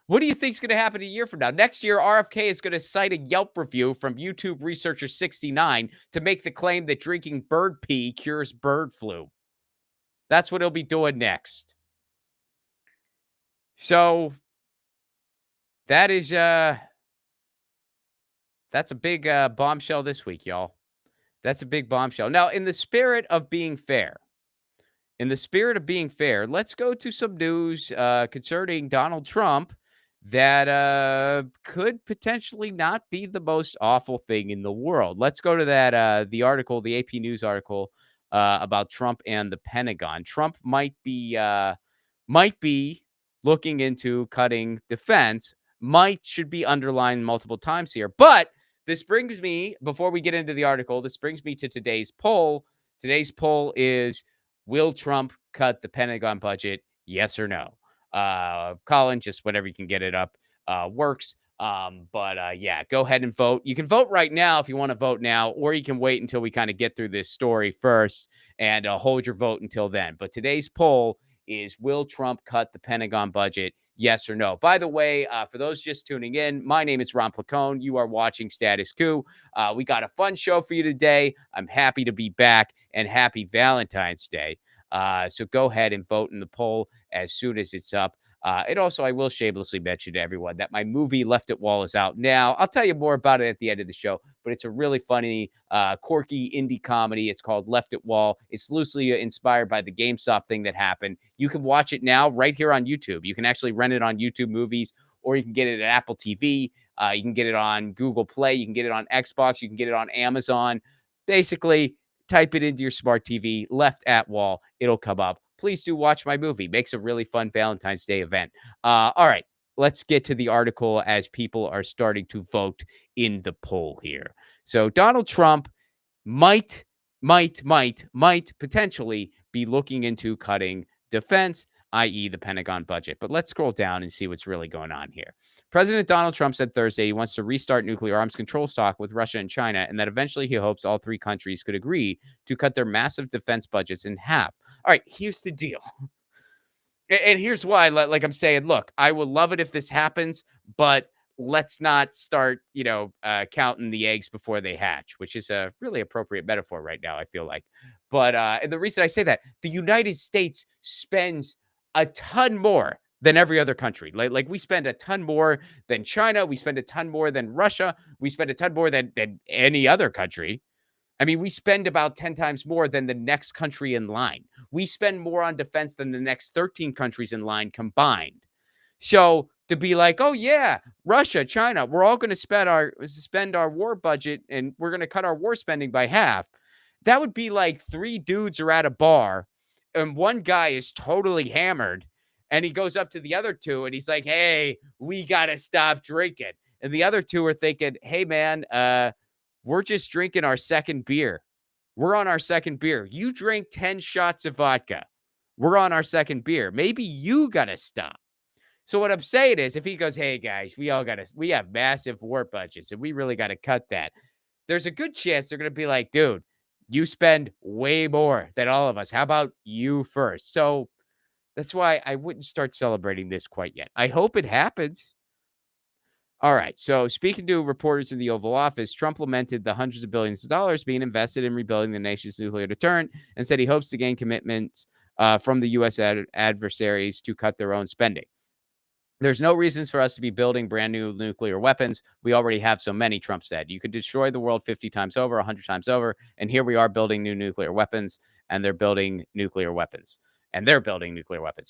What do you think is going to happen a year from now? Next year, RFK is going to cite a Yelp review from YouTube researcher 69 to make the claim that drinking bird pee cures bird flu. That's what he'll be doing next. So that is that's a big bombshell this week, y'all. That's a big bombshell. Now, in the spirit of being fair, let's go to some news concerning Donald Trump that could potentially not be the most awful thing in the world. Let's go to that the article, the AP News article about Trump and the Pentagon. Trump might be looking into cutting defense. Should be underlined multiple times here. But this brings me, before we get into the article, this brings me to today's poll. Today's poll is, will Trump cut the Pentagon budget? Yes or no? Colin, just whenever you can get it up, works. Yeah, go ahead and vote. You can vote right now if you want to vote now, or you can wait until we kind of get through this story first and hold your vote until then. But today's poll is, will Trump cut the Pentagon budget? Yes or no? By the way, for those just tuning in, my name is Ron Placone. You are watching Status Coup. We got a fun show for you today. I'm happy to be back, and happy Valentine's Day. So go ahead and vote in the poll as soon as it's up. And also, I will shamelessly mention to everyone that my movie Left at Wall is out now. I'll tell you more about it at the end of the show, but it's a really funny, quirky indie comedy. It's called Left at Wall. It's loosely inspired by the GameStop thing that happened. You can watch it now right here on YouTube. You can actually rent it on YouTube Movies, or you can get it at Apple TV. You can get it on Google Play. You can get it on Xbox. You can get it on Amazon. Basically, type it into your smart TV, Left at Wall. It'll come up. Please do watch my movie. Makes a really fun Valentine's Day event. All right, let's get to the article as people are starting to vote in the poll here. So Donald Trump might potentially be looking into cutting defense, i.e. the Pentagon budget. But let's scroll down and see what's really going on here. President Donald Trump said Thursday he wants to restart nuclear arms control talks with Russia and China, and that eventually he hopes all three countries could agree to cut their massive defense budgets in half. All right, here's the deal. And here's why, like I'm saying, look, I would love it if this happens, but let's not start, counting the eggs before they hatch, which is a really appropriate metaphor right now, I feel like. But and the reason I say that, the United States spends a ton more than every other country. Like we spend a ton more than China. We spend a ton more than Russia. We spend a ton more than any other country. I mean, we spend about 10 times more than the next country in line. We spend more on defense than the next 13 countries in line combined. So to be like, oh yeah, Russia, China, we're all going to spend our war budget and we're going to cut our war spending by half. That would be like three dudes are at a bar and one guy is totally hammered and he goes up to the other two and he's like, hey, we got to stop drinking. And the other two are thinking, hey man, we're just drinking our second beer. We're on our second beer. You drank 10 shots of vodka. We're on our second beer. Maybe you got to stop. So what I'm saying is, if he goes, hey guys, we have massive war budgets and we really got to cut that, there's a good chance they're going to be like, dude, you spend way more than all of us. How about you first? So that's why I wouldn't start celebrating this quite yet. I hope it happens. All right. So speaking to reporters in the Oval Office, Trump lamented the hundreds of billions of dollars being invested in rebuilding the nation's nuclear deterrent and said he hopes to gain commitments from the U.S. adversaries to cut their own spending. There's no reasons for us to be building brand new nuclear weapons. We already have so many, Trump said. You could destroy the world 50 times over, 100 times over. And here we are building new nuclear weapons, and they're building nuclear weapons.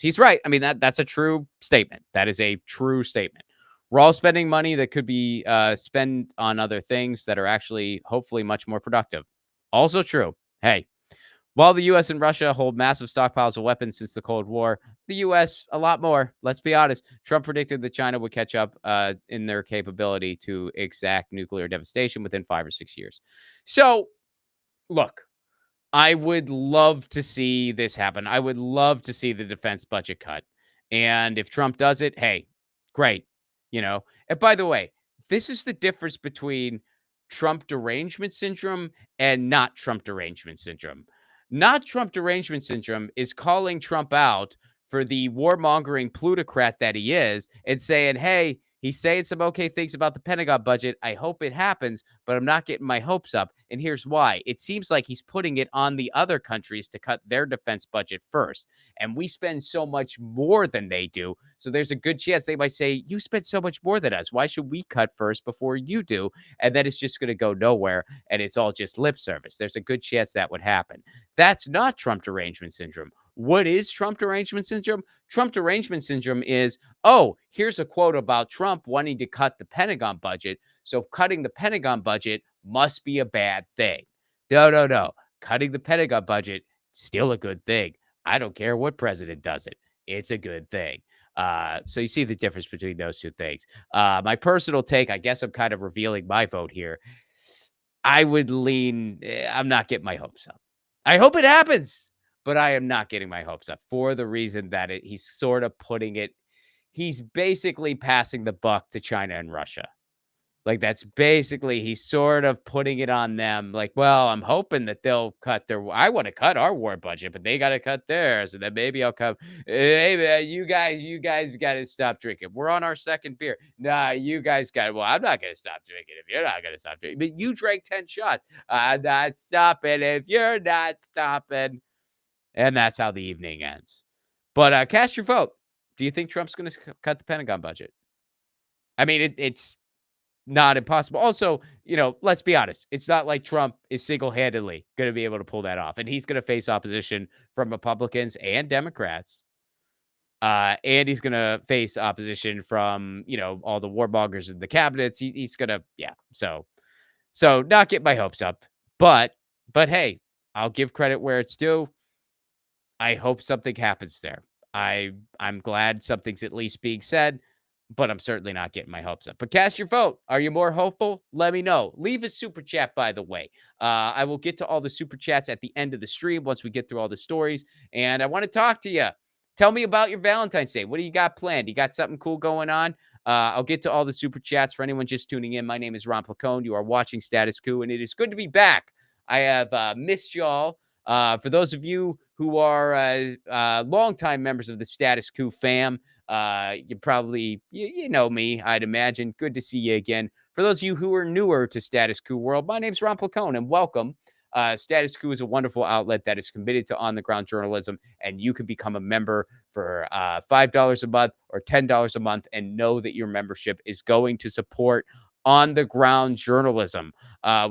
He's right. I mean, that's a true statement. That is a true statement. We're all spending money that could be spent on other things that are actually, hopefully, much more productive. Also true. Hey, while the U.S. and Russia hold massive stockpiles of weapons since the Cold War, the U.S. a lot more. Let's be honest. Trump predicted that China would catch up in their capability to exact nuclear devastation within 5 or 6 years. So, look, I would love to see this happen. I would love to see the defense budget cut. And if Trump does it, hey, great. And by the way, this is the difference between Trump derangement syndrome and not Trump derangement syndrome. Not Trump derangement syndrome is calling Trump out for the warmongering plutocrat that he is and saying, hey, He's saying some okay things about the Pentagon budget. I hope it happens, but I'm not getting my hopes up. And here's why. It seems like he's putting it on the other countries to cut their defense budget first. And we spend so much more than they do. So there's a good chance they might say, you spend so much more than us. Why should we cut first before you do? And then it's just going to go nowhere. And it's all just lip service. There's a good chance that would happen. That's not Trump derangement syndrome. What is Trump derangement syndrome? Trump derangement syndrome is, oh, here's a quote about Trump wanting to cut the Pentagon budget. So cutting the Pentagon budget must be a bad thing. No. Cutting the Pentagon budget, still a good thing. I don't care what president does it. It's a good thing. So you see the difference between those two things. My personal take, I guess I'm kind of revealing my vote here. I would lean, I'm not getting my hopes up. I hope it happens, but I am not getting my hopes up for the reason that he's sort of putting it, he's basically passing the buck to China and Russia. Like, that's basically, he's sort of putting it on them. Like, well, I'm hoping that they'll cut I want to cut our war budget, but they got to cut theirs. And then maybe I'll come, hey, man, you guys got to stop drinking. We're on our second beer. Nah, you guys got well, I'm not going to stop drinking if you're not going to stop drinking. But you drank 10 shots. I'm not stopping if you're not stopping. And that's how the evening ends. But cast your vote. Do you think Trump's going to cut the Pentagon budget? I mean, it's not impossible. Also, let's be honest. It's not like Trump is single-handedly going to be able to pull that off. And he's going to face opposition from Republicans and Democrats. And he's going to face opposition from, all the warmongers in the cabinets. He's going to, So not get my hopes up. But hey, I'll give credit where it's due. I hope something happens there. I'm glad something's at least being said, but I'm certainly not getting my hopes up. But cast your vote. Are you more hopeful? Let me know. Leave a super chat, by the way. I will get to all the super chats at the end of the stream once we get through all the stories. And I want to talk to you. Tell me about your Valentine's Day. What do you got planned? You got something cool going on? I'll get to all the super chats. For anyone just tuning in, my name is Ron Placone. You are watching Status Coup, and it is good to be back. I have missed y'all. For those of you who are longtime members of the Status Coup fam, you probably, you know me, I'd imagine. Good to see you again. For those of you who are newer to Status Coup world, my name's Ron Placone, and welcome. Status Coup is a wonderful outlet that is committed to on-the-ground journalism, and you can become a member for $5 a month or $10 a month and know that your membership is going to support on-the-ground journalism.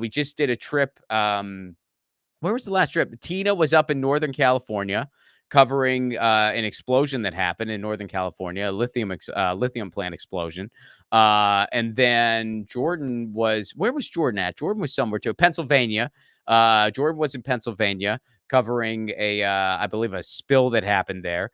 We just did a trip. Where was the last trip? Tina was up in Northern California covering an explosion that happened in Northern California, a lithium plant explosion. And then Jordan where was Jordan at? Jordan was somewhere too, Pennsylvania. Jordan was in Pennsylvania covering I believe a spill that happened there.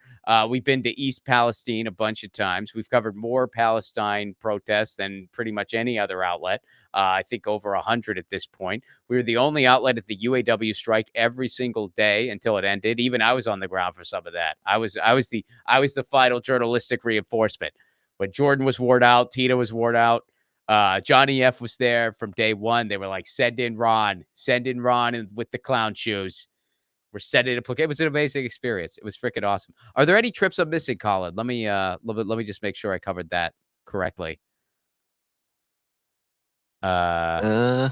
We've been to East Palestine a bunch of times. We've covered more Palestine protests than pretty much any other outlet. I think over 100 at this point. We were the only outlet at the UAW strike every single day until it ended. Even I was on the ground for some of that. I was the final journalistic reinforcement. When Jordan was worn out, Tina was worn out. Johnny F was there from day one. They were like, send in Ron and with the clown shoes. We're sending a It was an amazing experience. It was freaking awesome. Are there any trips I'm missing, Colin? Let me just make sure I covered that correctly. I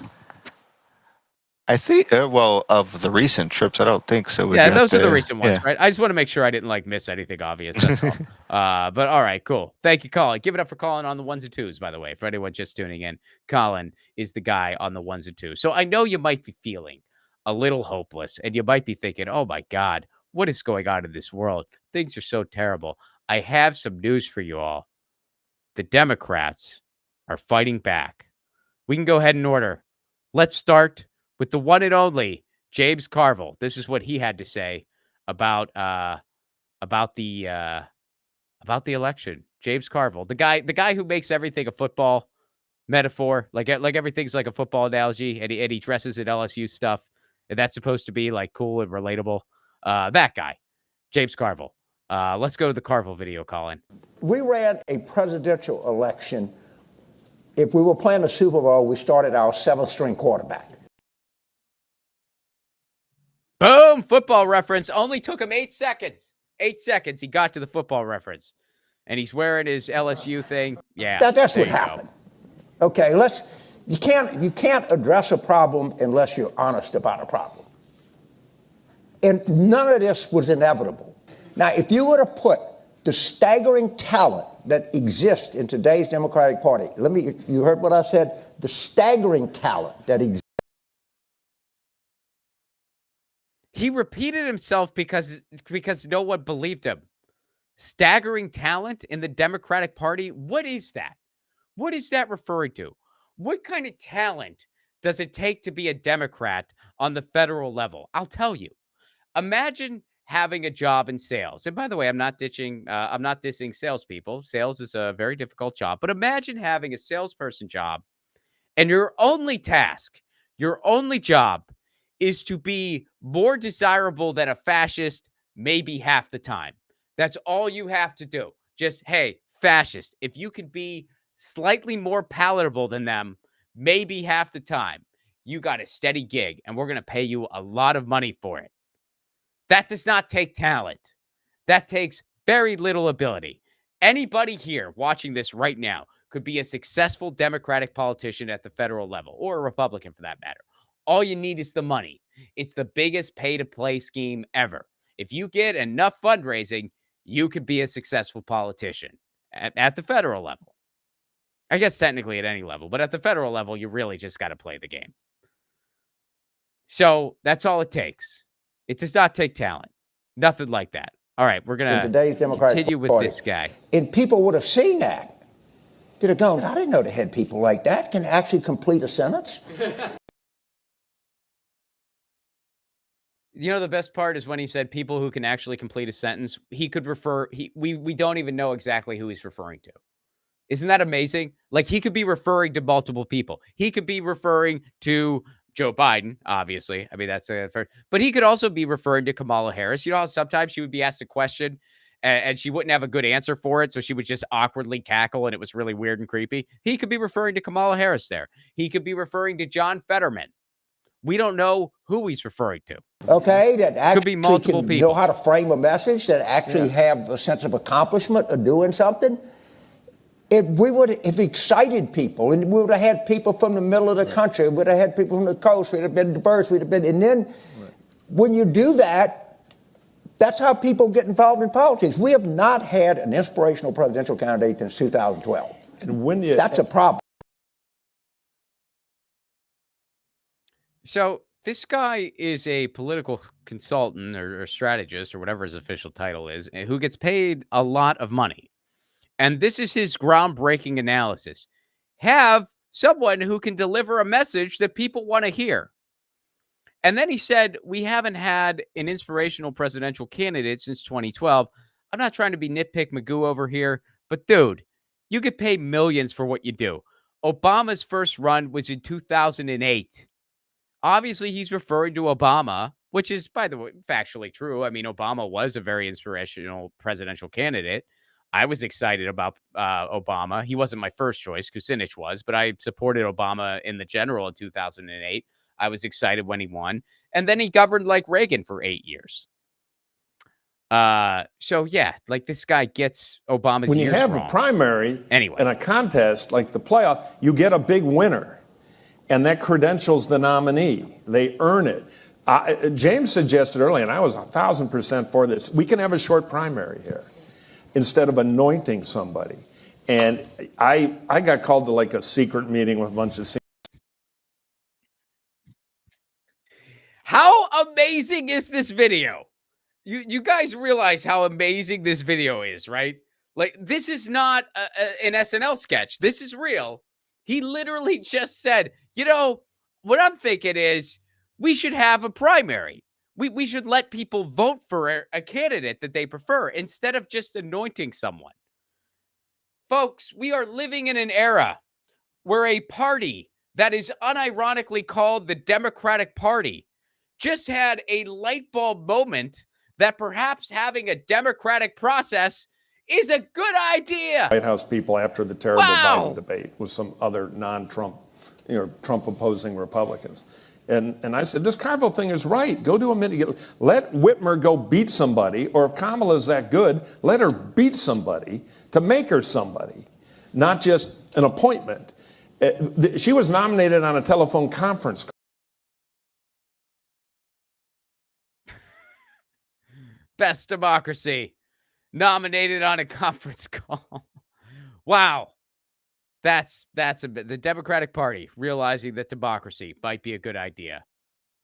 think, of the recent trips, I don't think so. Yeah, those are the recent ones, right? I just want to make sure I didn't miss anything obvious. That's all. But all right, cool. Thank you, Colin. Give it up for Colin on the ones and twos, by the way, for anyone just tuning in. Colin is the guy on the ones and twos. So I know you might be feeling a little hopeless, and you might be thinking, oh my God, what is going on in this world? Things are so terrible. I have some news for you all. The Democrats are fighting back. We can go ahead in order. Let's start with the one and only James Carville. This is what he had to say about the election. James Carville, the guy who makes everything a football metaphor, like everything's like a football analogy, and he dresses in LSU stuff, and that's supposed to be like cool and relatable. That guy, James Carville. Let's go to the Carville video, Colin. We ran a presidential election. If we were playing the Super Bowl, we started our seventh string quarterback. Boom! Football reference. Only took him 8 seconds. 8 seconds. He got to the football reference. and he's wearing his LSU thing. Yeah, That's there what you go. happened. Okay, you can't address a problem unless you're honest about a problem. And none of this was inevitable. Now, if you were to put the staggering talent that exists in today's Democratic Party, you heard what I said? The staggering talent that exists. He repeated himself because no one believed him. Staggering talent in the Democratic Party? What is that? What is that referring to? What kind of talent does it take to be a Democrat on the federal level? I'll tell you. Imagine having a job in sales. And by the way, I'm not dissing salespeople. Sales is a very difficult job. But imagine having a salesperson job and your only task, your only job is to be more desirable than a fascist maybe half the time. That's all you have to do. Just, hey, fascist, if you could be slightly more palatable than them maybe half the time, you got a steady gig and we're going to pay you a lot of money for it. That does not take talent. That takes very little ability. Anybody here watching this right now could be a successful Democratic politician at the federal level, or a Republican for that matter. All you need is the money. It's the biggest pay-to-play scheme ever. If you get enough fundraising, you could be a successful politician at the federal level. I guess technically at any level, but at the federal level, you really just got to play the game. So that's all it takes. It does not take talent. Nothing like that. All right, we're going to continue with this guy. And people would have seen that. They'd have gone, I didn't know they had people like that can actually complete a sentence. You know, the best part is when he said people who can actually complete a sentence. He could refer, we don't even know exactly who he's referring to. Isn't that amazing? Like, he could be referring to multiple people. He could be referring to Joe Biden, obviously. I mean, that's but he could also be referring to Kamala Harris. You know how sometimes she would be asked a question and she wouldn't have a good answer for it, so she would just awkwardly cackle and it was really weird and creepy? He could be referring to Kamala Harris there. He could be referring to John Fetterman. We don't know who he's referring to. Okay, that actually could be multiple people. Know how to frame a message, that actually have a sense of accomplishment of doing something. If we would have excited people, and we would have had people from the middle of the country, we would have had people from the coast, we'd have been diverse, we'd have been, and then when you do that, that's how people get involved in politics. We have not had an inspirational presidential candidate since 2012. And that's a problem. So this guy is a political consultant or strategist or whatever his official title is, who gets paid a lot of money. And this is his groundbreaking analysis. Have someone who can deliver a message that people want to hear. And then he said, we haven't had an inspirational presidential candidate since 2012. I'm not trying to be nitpick Magoo over here, but dude, you get paid millions for what you do. Obama's first run was in 2008. Obviously, he's referring to Obama, which is, by the way, factually true. I mean, Obama was a very inspirational presidential candidate. I was excited about Obama. He wasn't my first choice. Kucinich was, but I supported Obama in the general in 2008. I was excited when he won. And then he governed like Reagan for 8 years. So, yeah, like this guy gets Obama's when you years have wrong. a primary Anyway. in a contest like the playoff, you get a big winner. And that credentials the nominee. They earn it. James suggested earlier, and I was 1,000% for this, we can have a short primary here instead of anointing somebody. And I got called to like a secret meeting with a bunch of seniors. How amazing is this video? You guys realize how amazing this video is, right? Like, this is not an SNL sketch. This is real. He literally just said, you know, what I'm thinking is we should have a primary. We should let people vote for a candidate that they prefer instead of just anointing someone. Folks, we are living in an era where a party that is unironically called the Democratic Party just had a light bulb moment that perhaps having a democratic process is a good idea. White House people after the terrible Biden debate with some other non-Trump, Trump opposing Republicans. And I said, this Carville thing is right. Go do a minute. Let Whitmer go beat somebody, or if Kamala's that good, let her beat somebody to make her somebody, not just an appointment. She was nominated on a telephone conference call. Best democracy. Nominated on a conference call. Wow. That's a bit. The Democratic Party realizing that democracy might be a good idea.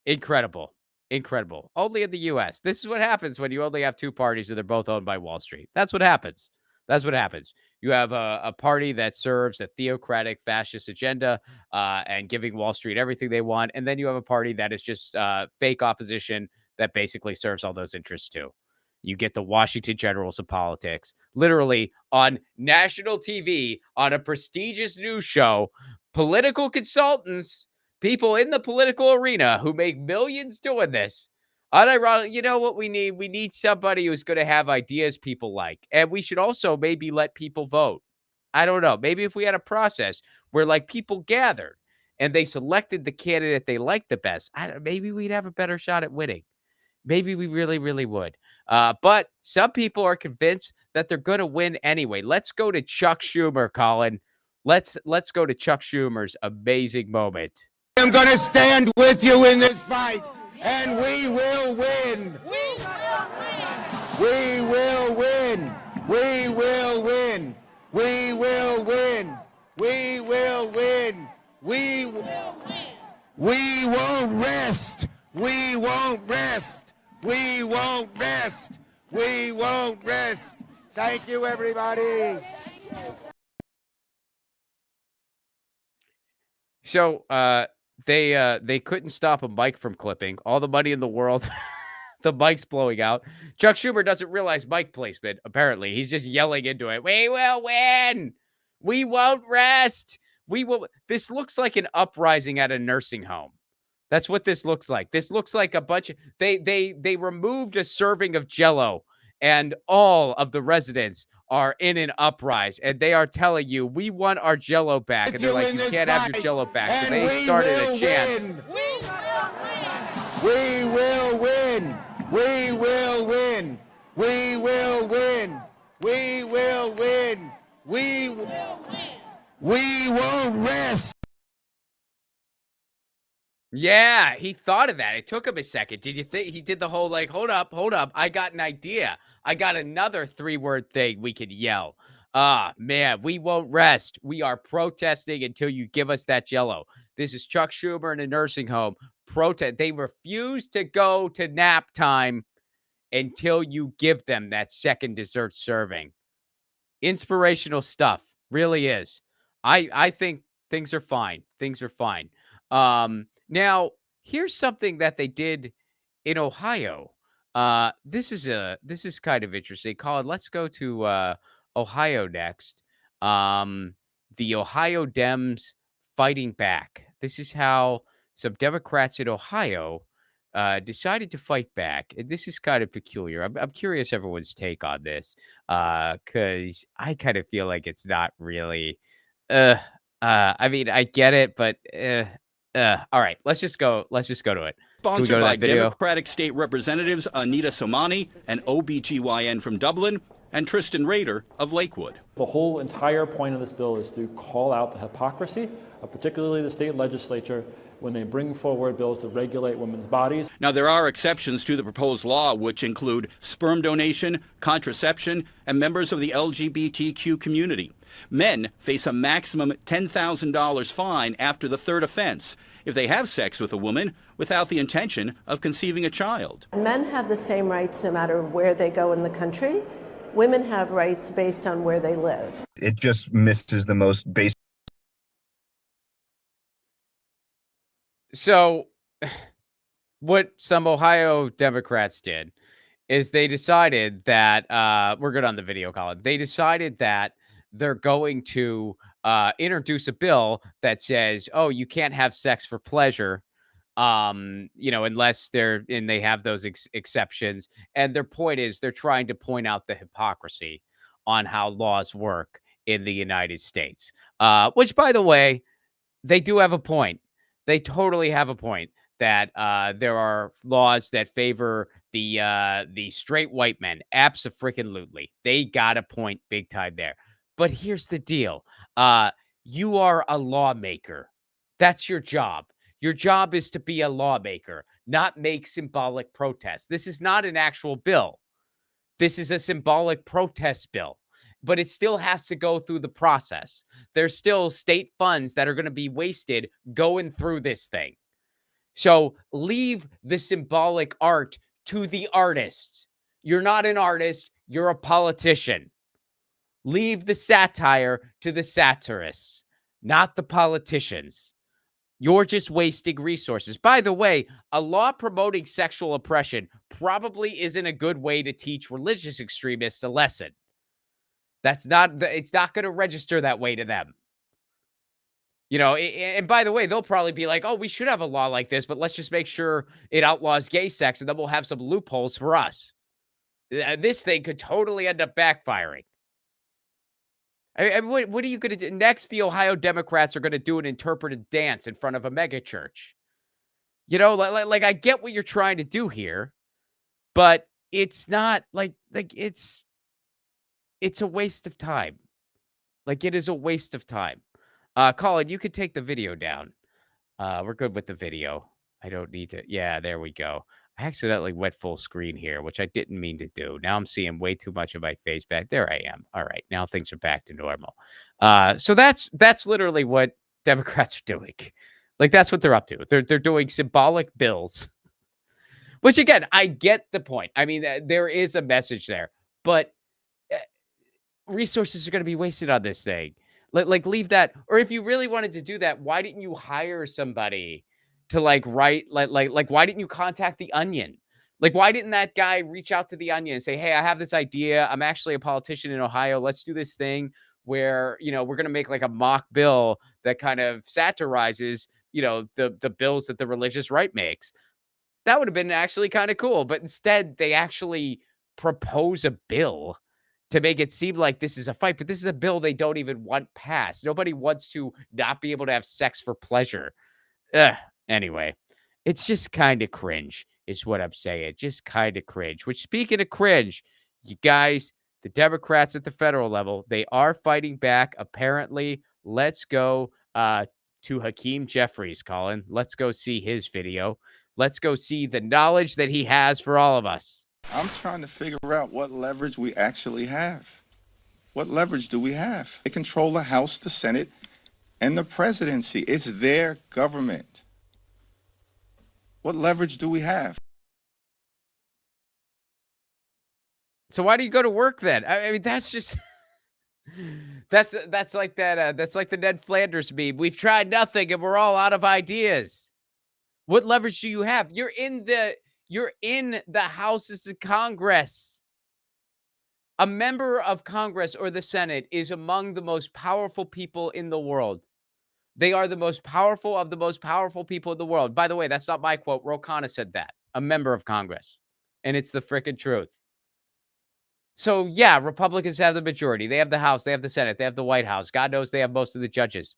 Incredible. Incredible. Only in the U.S. This is what happens when you only have two parties and they're both owned by Wall Street. That's what happens. That's what happens. You have a party that serves a theocratic fascist agenda and giving Wall Street everything they want. And then you have a party that is just fake opposition that basically serves all those interests too. You get the Washington Generals of politics, literally on national TV, on a prestigious news show, political consultants, people in the political arena who make millions doing this. Unironically, you know what we need? We need somebody who's going to have ideas people like. And we should also maybe let people vote. I don't know. Maybe if we had a process where like people gathered and they selected the candidate they liked the best, maybe we'd have a better shot at winning. Maybe we really, really would. But some people are convinced that they're going to win anyway. Let's go to Chuck Schumer, Colin. Let's go to Chuck Schumer's amazing moment. I'm going to stand with you in this fight, and we will win. We will win. We will win. We will win. We will win. We won't rest. We won't rest. We won't rest. We won't rest. Thank you, everybody. So they couldn't stop a mic from clipping. All the money in the world, the mic's blowing out. Chuck Schumer doesn't realize mic placement, apparently. He's just yelling into it. We will win. We won't rest. We will. This looks like an uprising at a nursing home. That's what this looks like. This looks like a bunch of they removed a serving of Jell-O, and all of the residents are in an uprise, and they are telling you, we want our Jell-O back. And they're like, you can't have your Jell-O back. So they started a chant. We will win. We will win. We will win. We will win. We won't rest. Yeah, he thought of that. It took him a second. Did you think he did the whole like, hold up. I got an idea. I got another 3-word thing we could yell. Man, we won't rest. We are protesting until you give us that Jell-O. This is Chuck Schumer in a nursing home. Protest. They refuse to go to nap time until you give them that second dessert serving. Inspirational stuff. Really is. I think things are fine. Things are fine. Now, here's something that they did in Ohio. This is kind of interesting. Colin, let's go to Ohio next. The Ohio Dems fighting back. This is how some Democrats in Ohio decided to fight back. And this is kind of peculiar. I'm curious everyone's take on this because I kind of feel like it's not really. I mean, I get it, but. All right, let's just go to it. Sponsored by Democratic State Representatives Anita Somani, an OBGYN from Dublin, and Tristan Rader of Lakewood. The whole entire point of this bill is to call out the hypocrisy of particularly the state legislature when they bring forward bills to regulate women's bodies. Now, there are exceptions to the proposed law, which include sperm donation, contraception, and members of the LGBTQ community. Men face a maximum $10,000 fine after the third offense if they have sex with a woman without the intention of conceiving a child. Men have the same rights no matter where they go in the country. Women have rights based on where they live. It just misses the most basic. So what some Ohio Democrats did is they decided that we're good on the video, Colin. They decided that they're going to introduce a bill that says, oh, you can't have sex for pleasure, unless they have those exceptions. And their point is they're trying to point out the hypocrisy on how laws work in the United States, which, by the way, they do have a point. They totally have a point. that there are laws that favor the straight white men. Abso-freaking-lutely. They got a point big time there. But here's the deal. You are a lawmaker. That's your job. Your job is to be a lawmaker, not make symbolic protests. This is not an actual bill. This is a symbolic protest bill, but it still has to go through the process. There's still state funds that are going to be wasted going through this thing. So leave the symbolic art to the artists. You're not an artist. You're a politician. Leave the satire to the satirists, not the politicians. You're just wasting resources. By the way, a law promoting sexual oppression probably isn't a good way to teach religious extremists a lesson. It's not going to register that way to them. You know, and by the way, they'll probably be like, oh, we should have a law like this, but let's just make sure it outlaws gay sex, and then we'll have some loopholes for us. This thing could totally end up backfiring. I mean, what are you going to do? Next, the Ohio Democrats are going to do an interpretive dance in front of a megachurch. You know, like I get what you're trying to do here, but it's not like it's a waste of time. Like, it is a waste of time. Colin, you could take the video down. We're good with the video. I don't need to. Yeah, there we go. I accidentally went full screen here, which I didn't mean to do. Now I'm seeing way too much of my face back. There I am. All right. Now things are back to normal. So that's literally what Democrats are doing. Like, that's what they're up to. They're doing symbolic bills, which, again, I get the point. I mean, there is a message there, but resources are going to be wasted on this thing. Like leave that. Or if you really wanted to do that, why didn't you hire somebody to write, why didn't you contact the Onion? Like, why didn't that guy reach out to the Onion and say, hey, I have this idea. I'm actually a politician in Ohio. Let's do this thing where, you know, we're going to make like a mock bill that kind of satirizes, you know, the bills that the religious right makes. That would have been actually kind of cool. But instead, they actually propose a bill to make it seem like this is a fight, but this is a bill they don't even want passed. Nobody wants to not be able to have sex for pleasure. Anyway, it's just kind of cringe is what I'm saying. Just kind of cringe, which, speaking of cringe, you guys, the Democrats at the federal level, they are fighting back. Apparently, let's go to Hakeem Jeffries, Colin. Let's go see his video. Let's go see the knowledge that he has for all of us. I'm trying to figure out what leverage we actually have. What leverage do we have? They control the House, the Senate, and the presidency. It's their government. What leverage do we have? So why do you go to work then? I mean, that's just that's like that. That's like the Ned Flanders meme. We've tried nothing and we're all out of ideas. What leverage do you have? You're in the houses of Congress. A member of Congress or the Senate is among the most powerful people in the world. They are the most powerful of the most powerful people in the world. By the way, that's not my quote. Ro Khanna said that. A member of Congress. And it's the frickin' truth. So, yeah, Republicans have the majority. They have the House. They have the Senate. They have the White House. God knows they have most of the judges.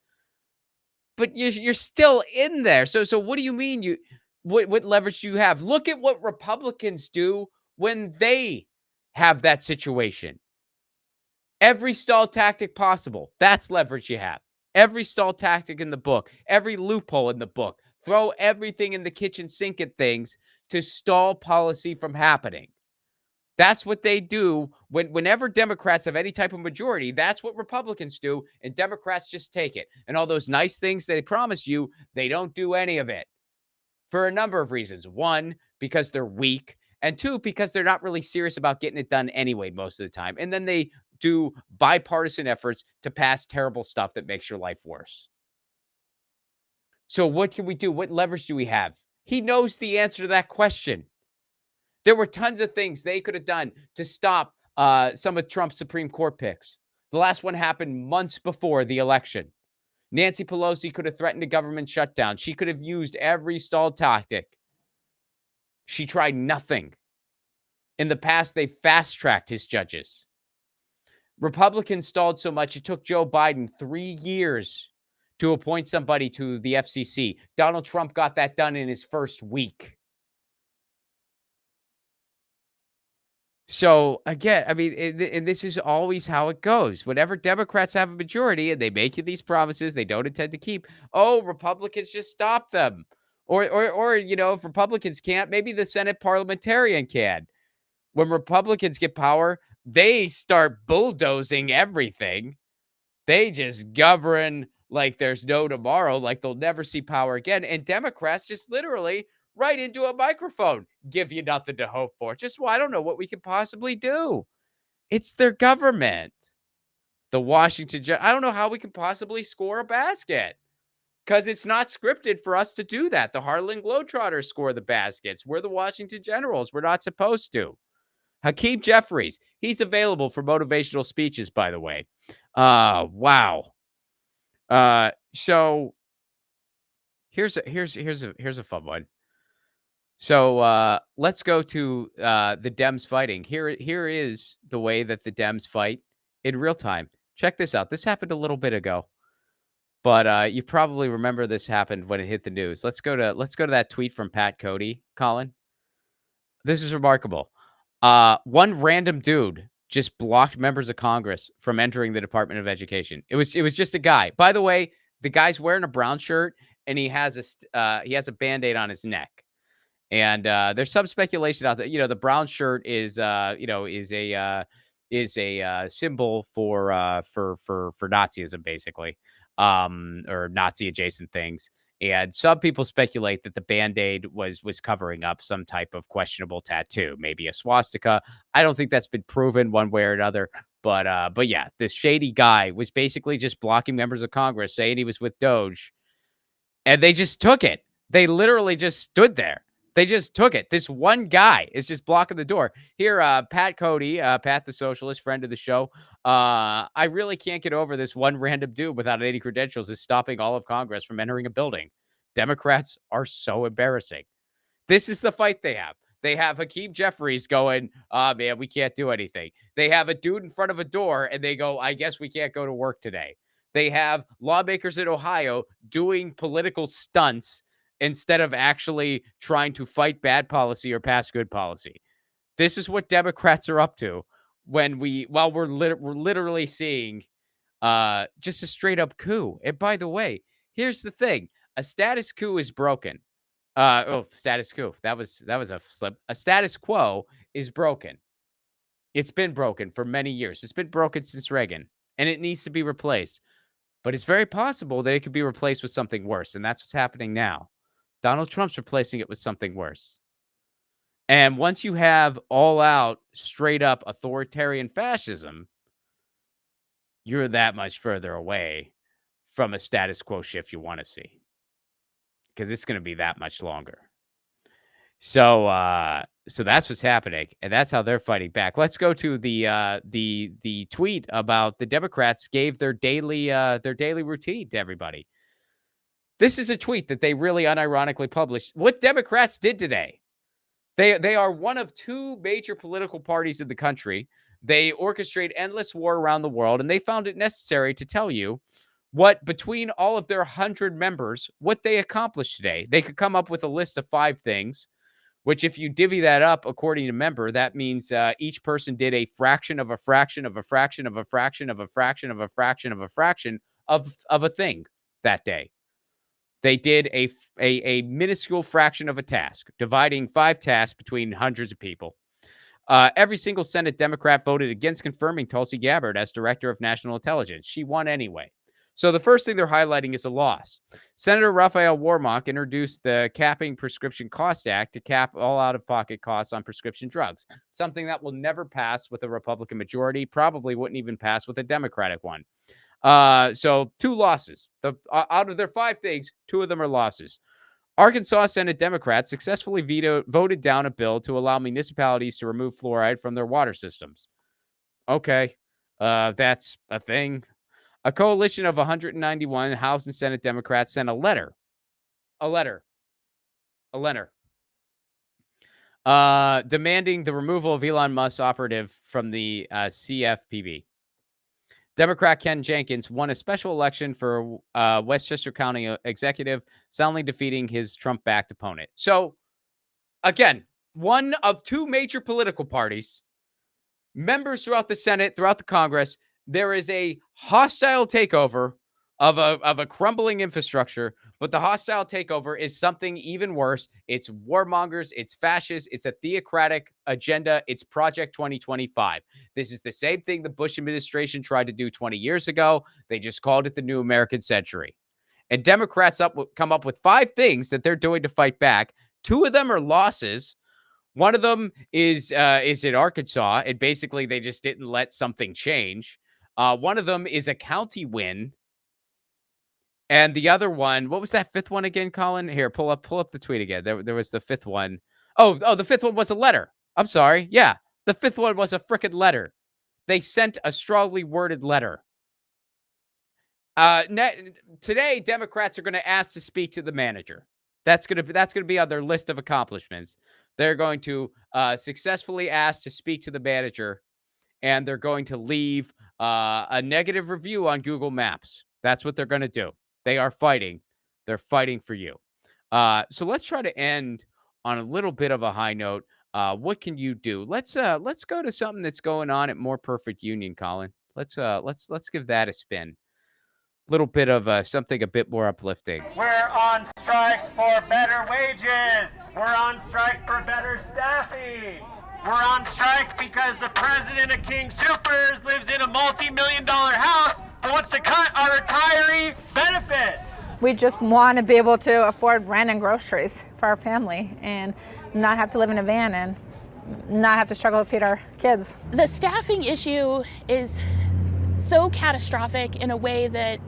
But you're still in there. So what do you mean what leverage do you have? Look at what Republicans do when they have that situation. Every stall tactic possible. That's leverage you have. Every stall tactic in the book. Every loophole in the book. Throw everything in the kitchen sink at things to stall policy from happening. That's what they do whenever Democrats have any type of majority. That's what Republicans do, and Democrats just take it. And all those nice things they promise you, they don't do any of it for a number of reasons. One, because they're weak, and two, because they're not really serious about getting it done anyway most of the time. And then they do bipartisan efforts to pass terrible stuff that makes your life worse. So what can we do? What leverage do we have? He knows the answer to that question. There were tons of things they could have done to stop some of Trump's Supreme Court picks. The last one happened months before the election. Nancy Pelosi could have threatened a government shutdown. She could have used every stall tactic. She tried nothing. In the past, they fast-tracked his judges. Republicans stalled so much, it took Joe Biden 3 years to appoint somebody to the FCC. Donald Trump got that done in his first week. So again, I mean, and this is always how it goes. Whenever Democrats have a majority and they make you these promises they don't intend to keep, oh, Republicans just stop them. Or you know, if Republicans can't, maybe the Senate parliamentarian can. When Republicans get power, they start bulldozing everything. They just govern like there's no tomorrow, like they'll never see power again. And Democrats just literally right into a microphone, give you nothing to hope for. Just, well, I don't know what we could possibly do. It's their government. The Washington, I don't know how we can possibly score a basket because it's not scripted for us to do that. The Harlan Globetrotters score the baskets. We're the Washington Generals. We're not supposed to. Hakeem Jeffries, he's available for motivational speeches, by the way. Wow. So here's a fun one. So let's go to the Dems fighting. Here is the way that the Dems fight in real time. Check this out. This happened a little bit ago, but you probably remember this happened when it hit the news. Let's go to that tweet from Pat Cody, Colin. This is remarkable. One random dude just blocked members of Congress from entering the Department of Education. It was just a guy. By the way, the guy's wearing a brown shirt and he has a Band-Aid on his neck. And there's some speculation out there. You know, the brown shirt is a symbol for Nazism, basically, or Nazi adjacent things. And some people speculate that the Band-Aid was covering up some type of questionable tattoo, maybe a swastika. I don't think that's been proven one way or another. But yeah, this shady guy was basically just blocking members of Congress, saying he was with Doge, and they just took it. They literally just stood there. They just took it. This one guy is just blocking the door. Here, Pat Cody, Pat the Socialist, friend of the show. I really can't get over this one random dude without any credentials is stopping all of Congress from entering a building. Democrats are so embarrassing. This is the fight they have. They have Hakeem Jeffries going, man, we can't do anything. They have a dude in front of a door and they go, I guess we can't go to work today. They have lawmakers in Ohio doing political stunts instead of actually trying to fight bad policy or pass good policy. This is what Democrats are up to while we're literally seeing just a straight up coup. And by the way, here's the thing. A status coup is broken. Status coup. That was a slip. A status quo is broken. It's been broken for many years. It's been broken since Reagan, and it needs to be replaced. But it's very possible that it could be replaced with something worse, and that's what's happening now. Donald Trump's replacing it with something worse. And once you have all out, straight up authoritarian fascism, you're that much further away from a status quo shift you want to see. Because it's going to be that much longer. So that's what's happening. And that's how they're fighting back. Let's go to the tweet about the Democrats gave their daily routine to everybody. This is a tweet that they really unironically published. What Democrats did today. They are one of two major political parties in the country. They orchestrate endless war around the world, and they found it necessary to tell you what, between all of their 100 members, what they accomplished today. They could come up with a list of 5 things, which if you divvy that up according to member, that means each person did a fraction of a fraction of a fraction of a fraction of a fraction of a fraction of a fraction of a thing that day. They did a minuscule fraction of a task, dividing 5 tasks between hundreds of people. Every single Senate Democrat voted against confirming Tulsi Gabbard as Director of National Intelligence. She won anyway. So the first thing they're highlighting is a loss. Senator Raphael Warnock introduced the Capping Prescription Cost Act to cap all out-of-pocket costs on prescription drugs, something that will never pass with a Republican majority, probably wouldn't even pass with a Democratic one. So 2 losses. Out of their 5 things, 2 of them are losses. Arkansas Senate Democrats successfully voted down a bill to allow municipalities to remove fluoride from their water systems. Okay, that's a thing. A coalition of 191 House and Senate Democrats sent a letter demanding the removal of Elon Musk's operative from the CFPB. Democrat Ken Jenkins won a special election for Westchester County executive, soundly defeating his Trump-backed opponent. So, again, one of two major political parties, members throughout the Senate, throughout the Congress, there is a hostile takeover of a crumbling infrastructure, but the hostile takeover is something even worse. It's warmongers, it's fascists, it's a theocratic agenda, it's Project 2025. This is the same thing the Bush administration tried to do 20 years ago. They just called it the New American Century. And Democrats come up with 5 things that they're doing to fight back. 2 of them are losses. One of them is in Arkansas, and basically they just didn't let something change. One of them is a county win. And the other one, what was that 5th one again, Colin? Here, pull up the tweet again. There was the 5th one. Oh, the 5th one was a letter. I'm sorry. Yeah, the 5th one was a frickin' letter. They sent a strongly worded letter. Today, Democrats are going to ask to speak to the manager. That's going to be on their list of accomplishments. They're going to successfully ask to speak to the manager, and they're going to leave a negative review on Google Maps. That's what they're going to do. They are fighting. They're fighting for you. So let's try to end on a little bit of a high note. What can you do? Let's go to something that's going on at More Perfect Union, Colin. Let's give that a spin. Little bit of something a bit more uplifting. We're on strike for better wages. We're on strike for better staffing. We're on strike because the president of King Soopers lives in a multi-million-dollar house and wants to cut our retiree benefits. We just want to be able to afford rent and groceries for our family and not have to live in a van and not have to struggle to feed our kids. The staffing issue is so catastrophic in a way that,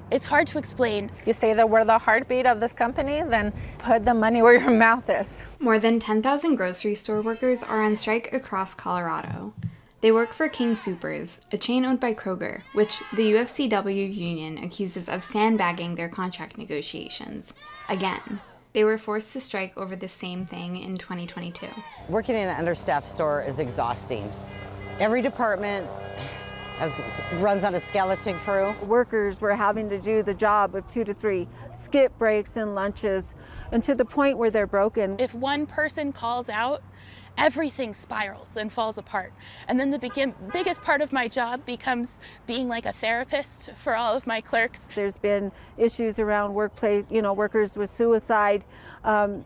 it's hard to explain. You say that we're the heartbeat of this company, then put the money where your mouth is. More than 10,000 grocery store workers are on strike across Colorado. They work for King Soopers, a chain owned by Kroger, which the UFCW union accuses of sandbagging their contract negotiations. Again, they were forced to strike over the same thing in 2022. Working in an understaffed store is exhausting. Every department runs on a skeleton crew. Workers were having to do the job of 2 to 3 skip breaks and lunches, and to the point where they're broken. If one person calls out, everything spirals and falls apart. And then the biggest part of my job becomes being like a therapist for all of my clerks. There's been issues around workplace, workers with suicide, and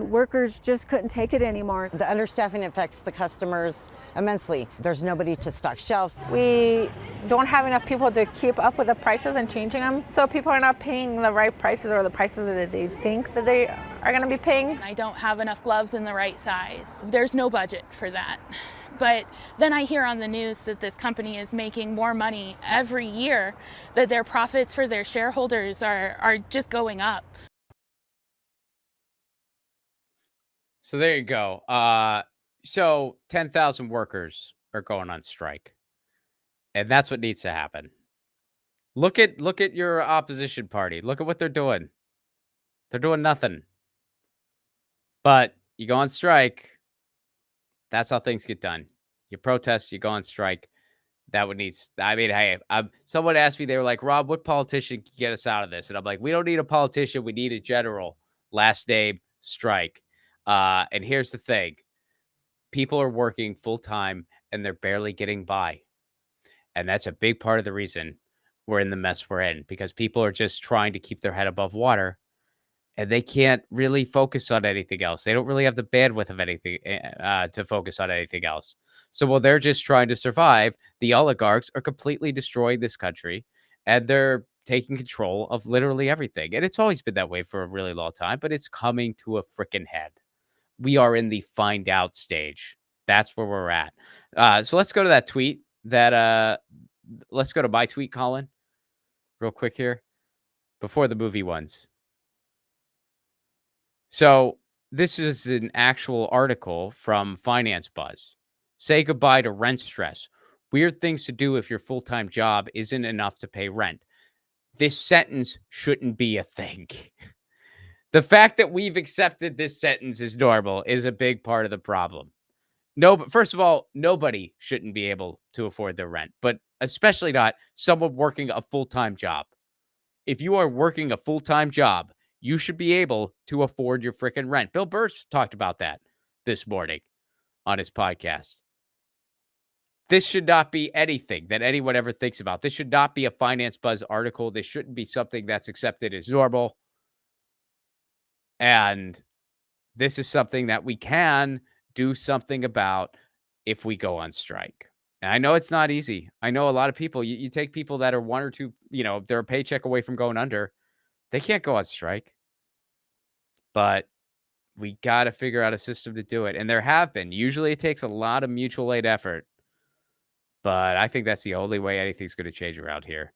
workers just couldn't take it anymore. The understaffing affects the customers immensely. There's nobody to stock shelves. We don't have enough people to keep up with the prices and changing them, so people are not paying the right prices or the prices that they think that they are going to be paying. I don't have enough gloves in the right size. There's no budget for that. But then I hear on the news that this company is making more money every year, that their profits for their shareholders are just going up. So there you go. So 10,000 workers are going on strike. And that's what needs to happen. Look at your opposition party. Look at what they're doing. They're doing nothing. But you go on strike. That's how things get done. You protest, you go on strike. That would need, hey, someone asked me, they were like, Rob, what politician can get us out of this? And I'm like, we don't need a politician. We need a general. Last name, strike. And here's the thing. People are working full time and they're barely getting by. And that's a big part of the reason we're in the mess we're in, because people are just trying to keep their head above water and they can't really focus on anything else. They don't really have the bandwidth of anything to focus on anything else. So while they're just trying to survive, the oligarchs are completely destroying this country and they're taking control of literally everything. And it's always been that way for a really long time, but it's coming to a freaking head. We are in the find out stage. That's where we're at. So let's go to that tweet let's go to my tweet, Colin, real quick here before the movie ones. So this is an actual article from Finance Buzz. Say goodbye to rent stress. Weird things to do if your full-time job isn't enough to pay rent. This sentence shouldn't be a thing. The fact that we've accepted this sentence as normal is a big part of the problem. No, but first of all, nobody shouldn't be able to afford their rent, but especially not someone working a full-time job. If you are working a full-time job, you should be able to afford your freaking rent. Bill Burr talked about that this morning on his podcast. This should not be anything that anyone ever thinks about. This should not be a Finance Buzz article. This shouldn't be something that's accepted as normal. And this is something that we can do something about if we go on strike. And I know it's not easy. I know a lot of people, you take people that are one or two, they're a paycheck away from going under. They can't go on strike. But we got to figure out a system to do it. And there have been. Usually it takes a lot of mutual aid effort. But I think that's the only way anything's going to change around here.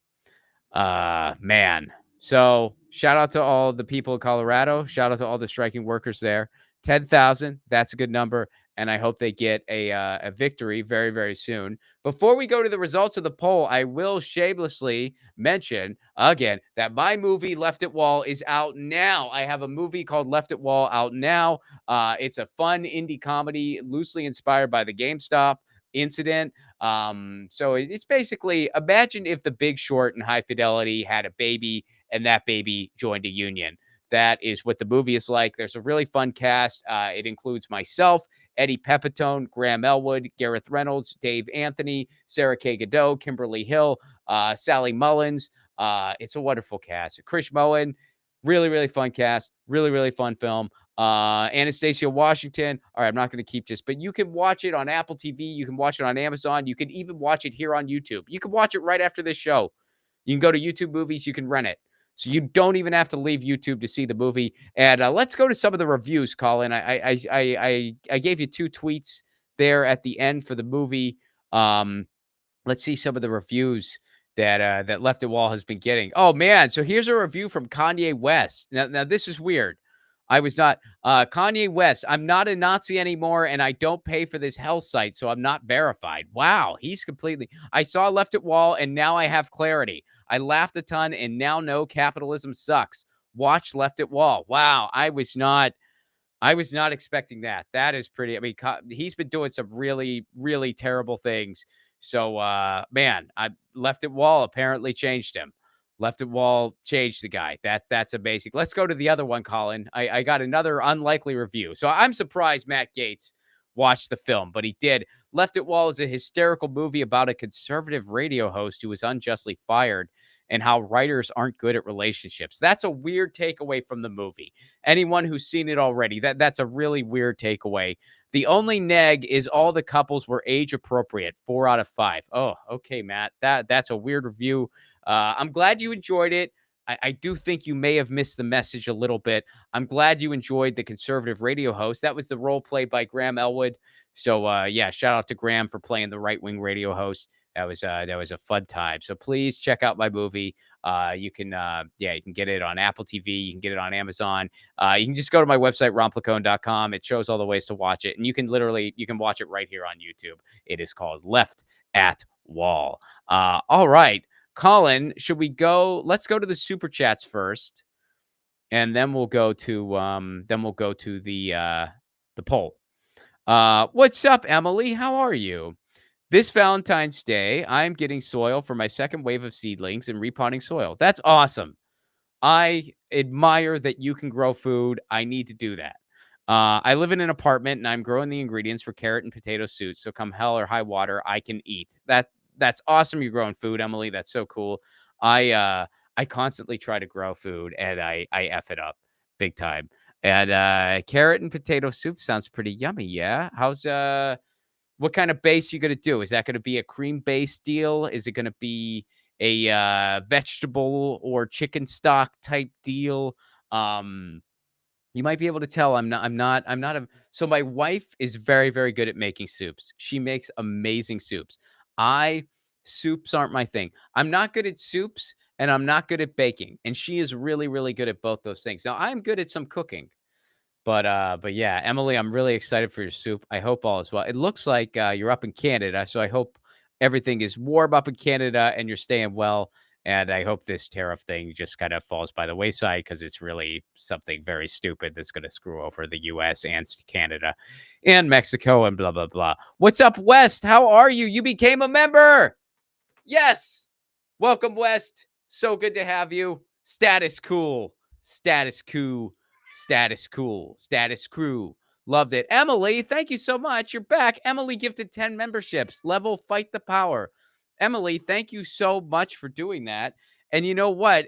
Man. So shout out to all the people in Colorado. Shout out to all the striking workers there. 10,000. That's a good number. And I hope they get a victory very, very soon. Before we go to the results of the poll, I will shamelessly mention again that my movie Left at Wall is out now. I have a movie called Left at Wall out now. It's a fun indie comedy loosely inspired by the GameStop incident. So it's basically, imagine if The Big Short and High Fidelity had a baby and that baby joined a union. That is what the movie is like. There's a really fun cast. It includes myself, Eddie Pepitone, Graham Elwood, Gareth Reynolds, Dave Anthony, Sarah K. Godot, Kimberly Hill, Sally Mullins. It's a wonderful cast. Chris Moen, really, really fun cast. Really, really fun film. Anastasia Washington. All right, I'm not going to keep this, but you can watch it on Apple TV. You can watch it on Amazon. You can even watch it here on YouTube. You can watch it right after this show. You can go to YouTube Movies. You can rent it. So you don't even have to leave YouTube to see the movie. And let's go to some of the reviews, Colin. I gave you 2 tweets there at the end for the movie. Let's see some of the reviews that Left at Wall has been getting. Oh, man. So here's a review from Kanye West. Now this is weird. I was not Kanye West. I'm not a Nazi anymore, and I don't pay for this hell site, so I'm not verified. Wow, he's completely. I saw Left at Wall, and now I have clarity. I laughed a ton, and now know capitalism sucks. Watch Left at Wall. Wow, I was not expecting that. That is pretty. I mean, he's been doing some really, really terrible things. So, man, Left at Wall apparently changed him. Left at Wall changed the guy. That's amazing. Let's go to the other one, Colin. I got another unlikely review. So I'm surprised Matt Gaetz watched the film, but he did. Left at Wall is a hysterical movie about a conservative radio host who was unjustly fired and how writers aren't good at relationships. That's a weird takeaway from the movie. Anyone who's seen it already, that's a really weird takeaway. The only neg is all the couples were age appropriate. 4 out of 5. Oh, okay, Matt. That's a weird review. I'm glad you enjoyed it. I do think you may have missed the message a little bit. I'm glad you enjoyed the conservative radio host. That was the role played by Graham Elwood. So, yeah, shout out to Graham for playing the right-wing radio host. That was a fun time. So please check out my movie. You can get it on Apple TV. You can get it on Amazon. You can just go to my website, ronplacone.com. It shows all the ways to watch it. And you can watch it right here on YouTube. It is called Left at Wall. All right. Colin, should we go? Let's go to the super chats first, and then we'll go to the poll. What's up, Emily? How are you? This Valentine's Day, I'm getting soil for my second wave of seedlings and repotting soil. That's awesome. I admire that you can grow food. I need to do that. I live in an apartment, and I'm growing the ingredients for carrot and potato soup. So come hell or high water, I can eat. That's awesome. You're growing food, Emily. That's so cool. I constantly try to grow food, and I F it up big time. And carrot and potato soup sounds pretty yummy. Yeah. How's what kind of base you going to do? Is that going to be a cream-based deal? Is it going to be a vegetable or chicken stock type deal? You might be able to tell so my wife is very, very good at making soups. She makes amazing soups. Soups aren't my thing. I'm not good at soups and I'm not good at baking. And she is really, really good at both those things. Now I'm good at some cooking, but yeah, Emily, I'm really excited for your soup. I hope all is well. It looks like you're up in Canada. So I hope everything is warm up in Canada and you're staying well. And I hope this tariff thing just kind of falls by the wayside because it's really something very stupid that's going to screw over the U.S. and Canada and Mexico and blah, blah, blah. What's up, West? How are you? You became a member. Yes. Welcome, West. So good to have you. Status cool. Status coup. Status cool. Status crew. Loved it. Emily, thank you so much. You're back. Emily gifted 10 memberships. Level Fight the Power. Emily, thank you so much for doing that. And you know what,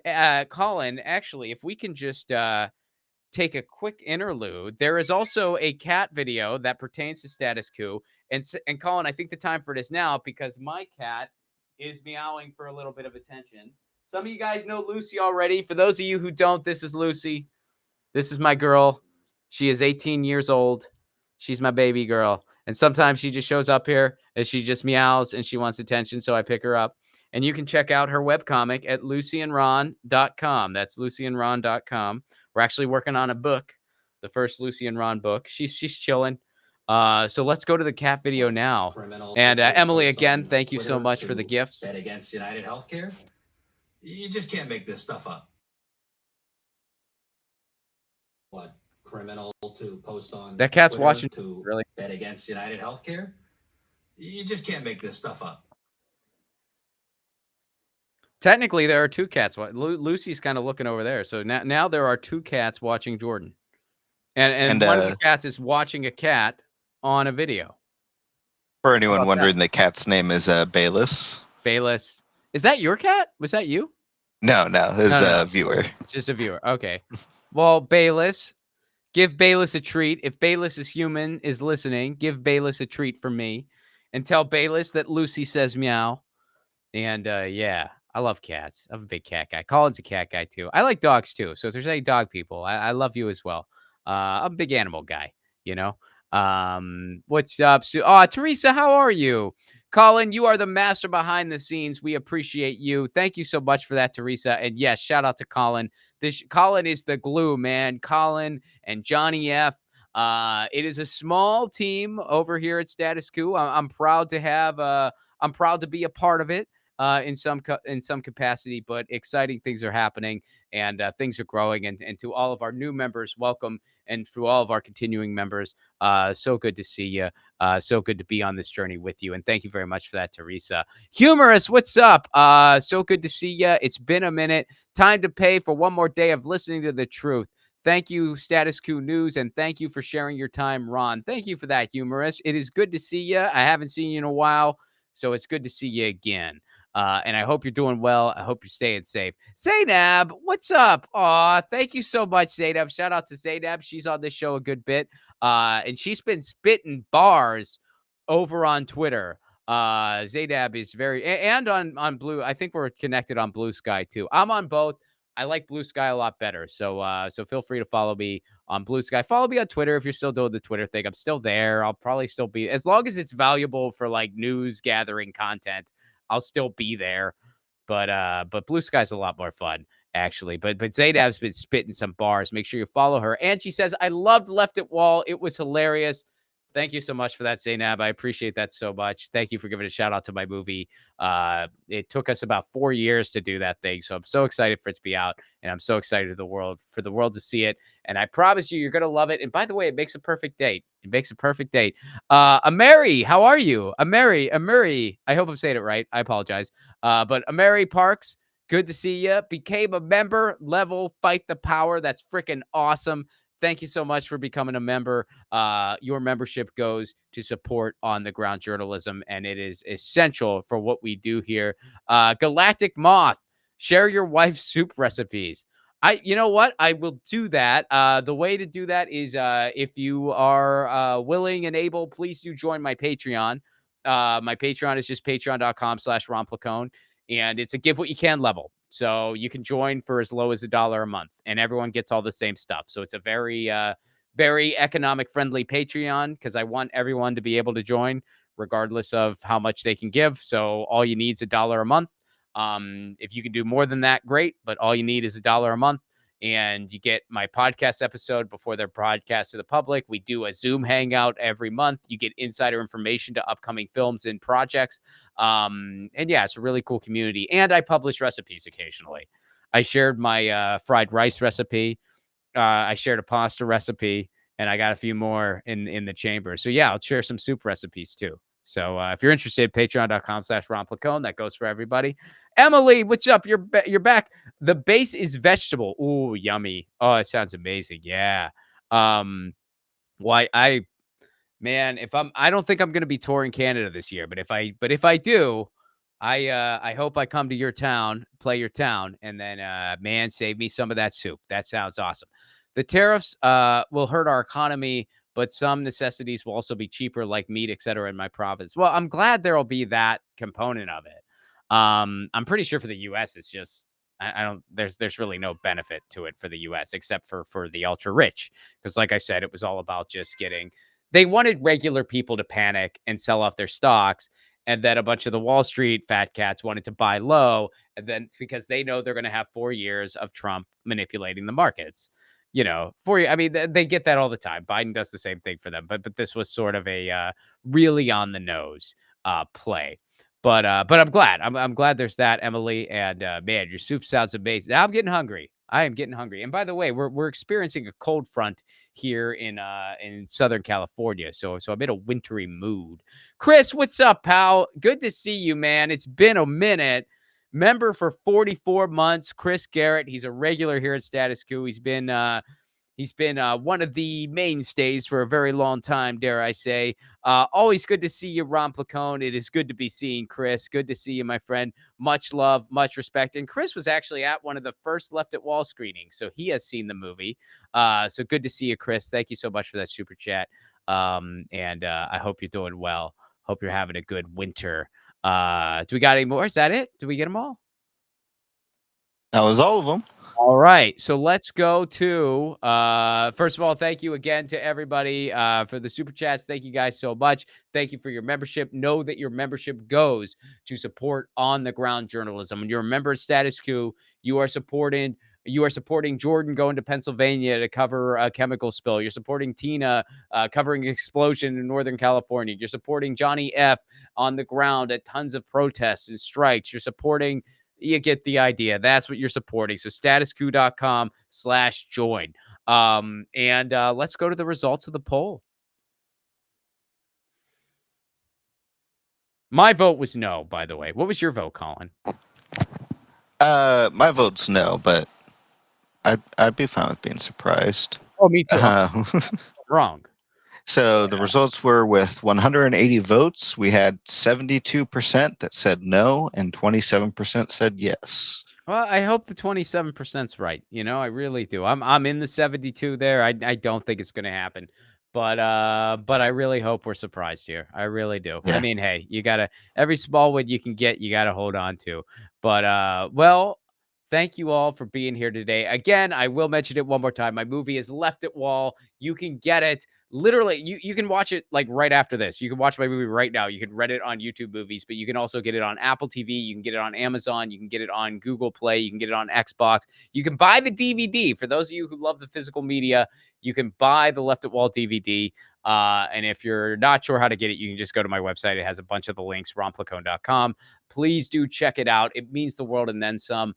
Colin, actually, if we can just take a quick interlude, there is also a cat video that pertains to Status Coup. And Colin, I think the time for it is now because my cat is meowing for a little bit of attention. Some of you guys know Lucy already. For those of you who don't, this is Lucy. This is my girl. She is 18 years old. She's my baby girl. And sometimes she just shows up here and she just meows and she wants attention. So I pick her up. And you can check out her webcomic at lucyandron.com. That's lucyandron.com. We're actually working on a book, the first Lucy and Ron book. She's chilling. So let's go to the cat video now. And Emily, again, thank you so much for the gifts. Bet against United Healthcare. You just can't make this stuff up. What criminal to post on that cat's Twitter watching to really bet against United Healthcare? You just can't make this stuff up. Technically, there are two cats. Lucy's kind of looking over there. So now there are two cats watching Jordan. And one of the cats is watching a cat on a video. For anyone wondering, the cat's name is Bayless. Bayless. Is that your cat? Was that you? No, his viewer. Just a viewer. Okay. Well, Bayless, give Bayless a treat. If Bayless is human, is listening, give Bayless a treat from me. And tell Bayless that Lucy says meow. And yeah, I love cats. I'm a big cat guy. Colin's a cat guy too. I like dogs too. So if there's any dog people, I love you as well. I'm a big animal guy, you know. What's up, Sue? Oh, Teresa, how are you? Colin, you are the master behind the scenes. We appreciate you. Thank you so much for that, Teresa. And yes, shout out to Colin. Colin is the glue, man. Colin and Johnny F. It is a small team over here at Status Coup. I'm proud to have. I'm proud to be a part of it. In some capacity, but exciting things are happening and things are growing. And to all of our new members, welcome. And to all of our continuing members, so good to see you. So good to be on this journey with you. And thank you very much for that, Teresa. Humorous, what's up? So good to see you. It's been a minute. Time to pay for one more day of listening to the truth. Thank you, Status Coup News, and thank you for sharing your time, Ron. Thank you for that, Humorous. It is good to see you. I haven't seen you in a while, so it's good to see you again. And I hope you're doing well. I hope you're staying safe. Zainab, what's up? Aw, thank you so much, Zainab. Shout out to Zainab. She's on this show a good bit. And she's been spitting bars over on Twitter. Zainab is and on Blue. I think we're connected on Blue Sky too. I'm on both. I like Blue Sky a lot better. So feel free to follow me on Blue Sky. Follow me on Twitter if you're still doing the Twitter thing. I'm still there. I'll probably still be, as long as it's valuable for like news gathering content, I'll still be there. But Blue Sky's a lot more fun, actually. But Zainab's been spitting some bars. Make sure you follow her. And she says, I loved Left It Wall. It was hilarious. Thank you so much for that, Zainab. I appreciate that so much. Thank you for giving a shout out to my movie. It took us about 4 years to do that thing. So I'm so excited for it to be out. And I'm so excited for the world to see it. And I promise you're going to love it. And by the way, it makes a perfect date. It makes a perfect date. Ameri, how are you? Ameri, I hope I'm saying it right. I apologize. But Ameri Parks, good to see you. Became a member. Level Fight the Power. That's freaking awesome. Thank you so much for becoming a member. Your membership goes to support on the ground journalism, and it is essential for what we do here. Galactic Moth, share your wife's soup recipes. You know what? I will do that. The way to do that is if you are willing and able, please do join my Patreon. My Patreon is just patreon.com/Ron Placone, and it's a give what you can level. So you can join for as low as $1 a month, and everyone gets all the same stuff. So it's a very, very economic friendly Patreon because I want everyone to be able to join regardless of how much they can give. So all you need is $1 a month. If you can do more than that, great. But all you need is $1 a month. and you get my podcast episode before they're broadcast to the public. We do a Zoom hangout every month. You get insider information to upcoming films and projects. And yeah, it's a really cool community. And I publish recipes occasionally. I shared my fried rice recipe. I shared a pasta recipe, and I got a few more in the chamber. So yeah, I'll share some soup recipes too. So if you're interested, patreon.com/Ron Placone. That goes for everybody. Emily, what's up? You're back. The base is vegetable. Ooh, yummy. Oh, it sounds amazing. Yeah. Why man, I don't think I'm going to be touring Canada this year, but if I do, I hope I come to your town, play your town, and then man, save me some of that soup. That sounds awesome. The tariffs will hurt our economy, but some necessities will also be cheaper, like meat, et cetera, in my province. Well, I'm glad there will be that component of it. I'm pretty sure for the U.S. it's just I don't. There's really no benefit to it for the U.S. except for the ultra rich, because like I said, it was all about just getting. They wanted regular people to panic and sell off their stocks. And then a bunch of the Wall Street fat cats wanted to buy low. And then because they know they're going to have 4 years of Trump manipulating the markets, I mean, they get that all the time. Biden does the same thing for them. But this was sort of a really on the nose play. But I'm glad. I'm glad there's that, Emily. And man, your soup sounds amazing. Now I'm getting hungry. I am getting hungry. And by the way, we're experiencing a cold front here in Southern California. So I'm in a wintry mood. Chris, what's up, pal? Good to see you, man. It's been a minute. Member for 44 months, Chris Garrett. He's a regular here at Status Coup. He's been one of the mainstays for a very long time, dare I say. Always good to see you, Ron Placone. It is good to be seeing Chris. Good to see you, my friend. Much love, much respect. And Chris was actually at one of the first Left at Wall screenings, so he has seen the movie. So good to see you, Chris. Thank you so much for that super chat. And I hope you're doing well. Hope you're having a good winter. Do we got any more? Is that it? Do we get them all? That was all of them. All right, so let's go to, first of all, thank you again to everybody for the super chats. Thank you guys so much. Thank you for your membership. Know that your membership goes to support on-the-ground journalism. When you're a member of Status Coup, you are supporting Jordan going to Pennsylvania to cover a chemical spill. You're supporting Tina covering explosion in Northern California. You're supporting Johnny F. on the ground at tons of protests and strikes. You're supporting... You get the idea. That's what you're supporting. So statuscoup.com/join. And let's go to the results of the poll. My vote was no, by the way. What was your vote, Colin? My vote's no, but I'd be fine with being surprised. Oh, me too. Wrong. So the results were with 180 votes. We had 72% that said no, and 27% said yes. Well, I hope the 27%'s right. I really do. I'm in the 72 there. I don't think it's going to happen, but I really hope we're surprised here. I really do. Yeah. I mean, hey, you gotta every small win you can get, you gotta hold on to. But well. Thank you all for being here today. Again, I will mention it one more time. My movie is Left at Wall. You can get it. Literally, you can watch it like right after this. You can watch my movie right now. You can rent it on YouTube Movies, but you can also get it on Apple TV. You can get it on Amazon. You can get it on Google Play. You can get it on Xbox. You can buy the DVD. For those of you who love the physical media, you can buy the Left at Wall DVD. And if you're not sure how to get it, you can just go to my website. It has a bunch of the links, ronplacone.com. Please do check it out. It means the world and then some.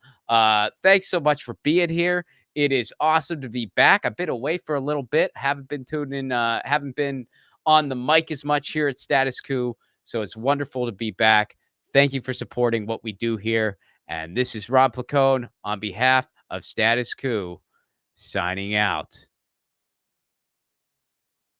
Thanks so much for being here. It is awesome to be back. I've been away for a little bit. Haven't been tuning in. Haven't been on the mic as much here at Status Coup. So it's wonderful to be back. Thank you for supporting what we do here. And this is Ron Placone on behalf of Status Coup signing out.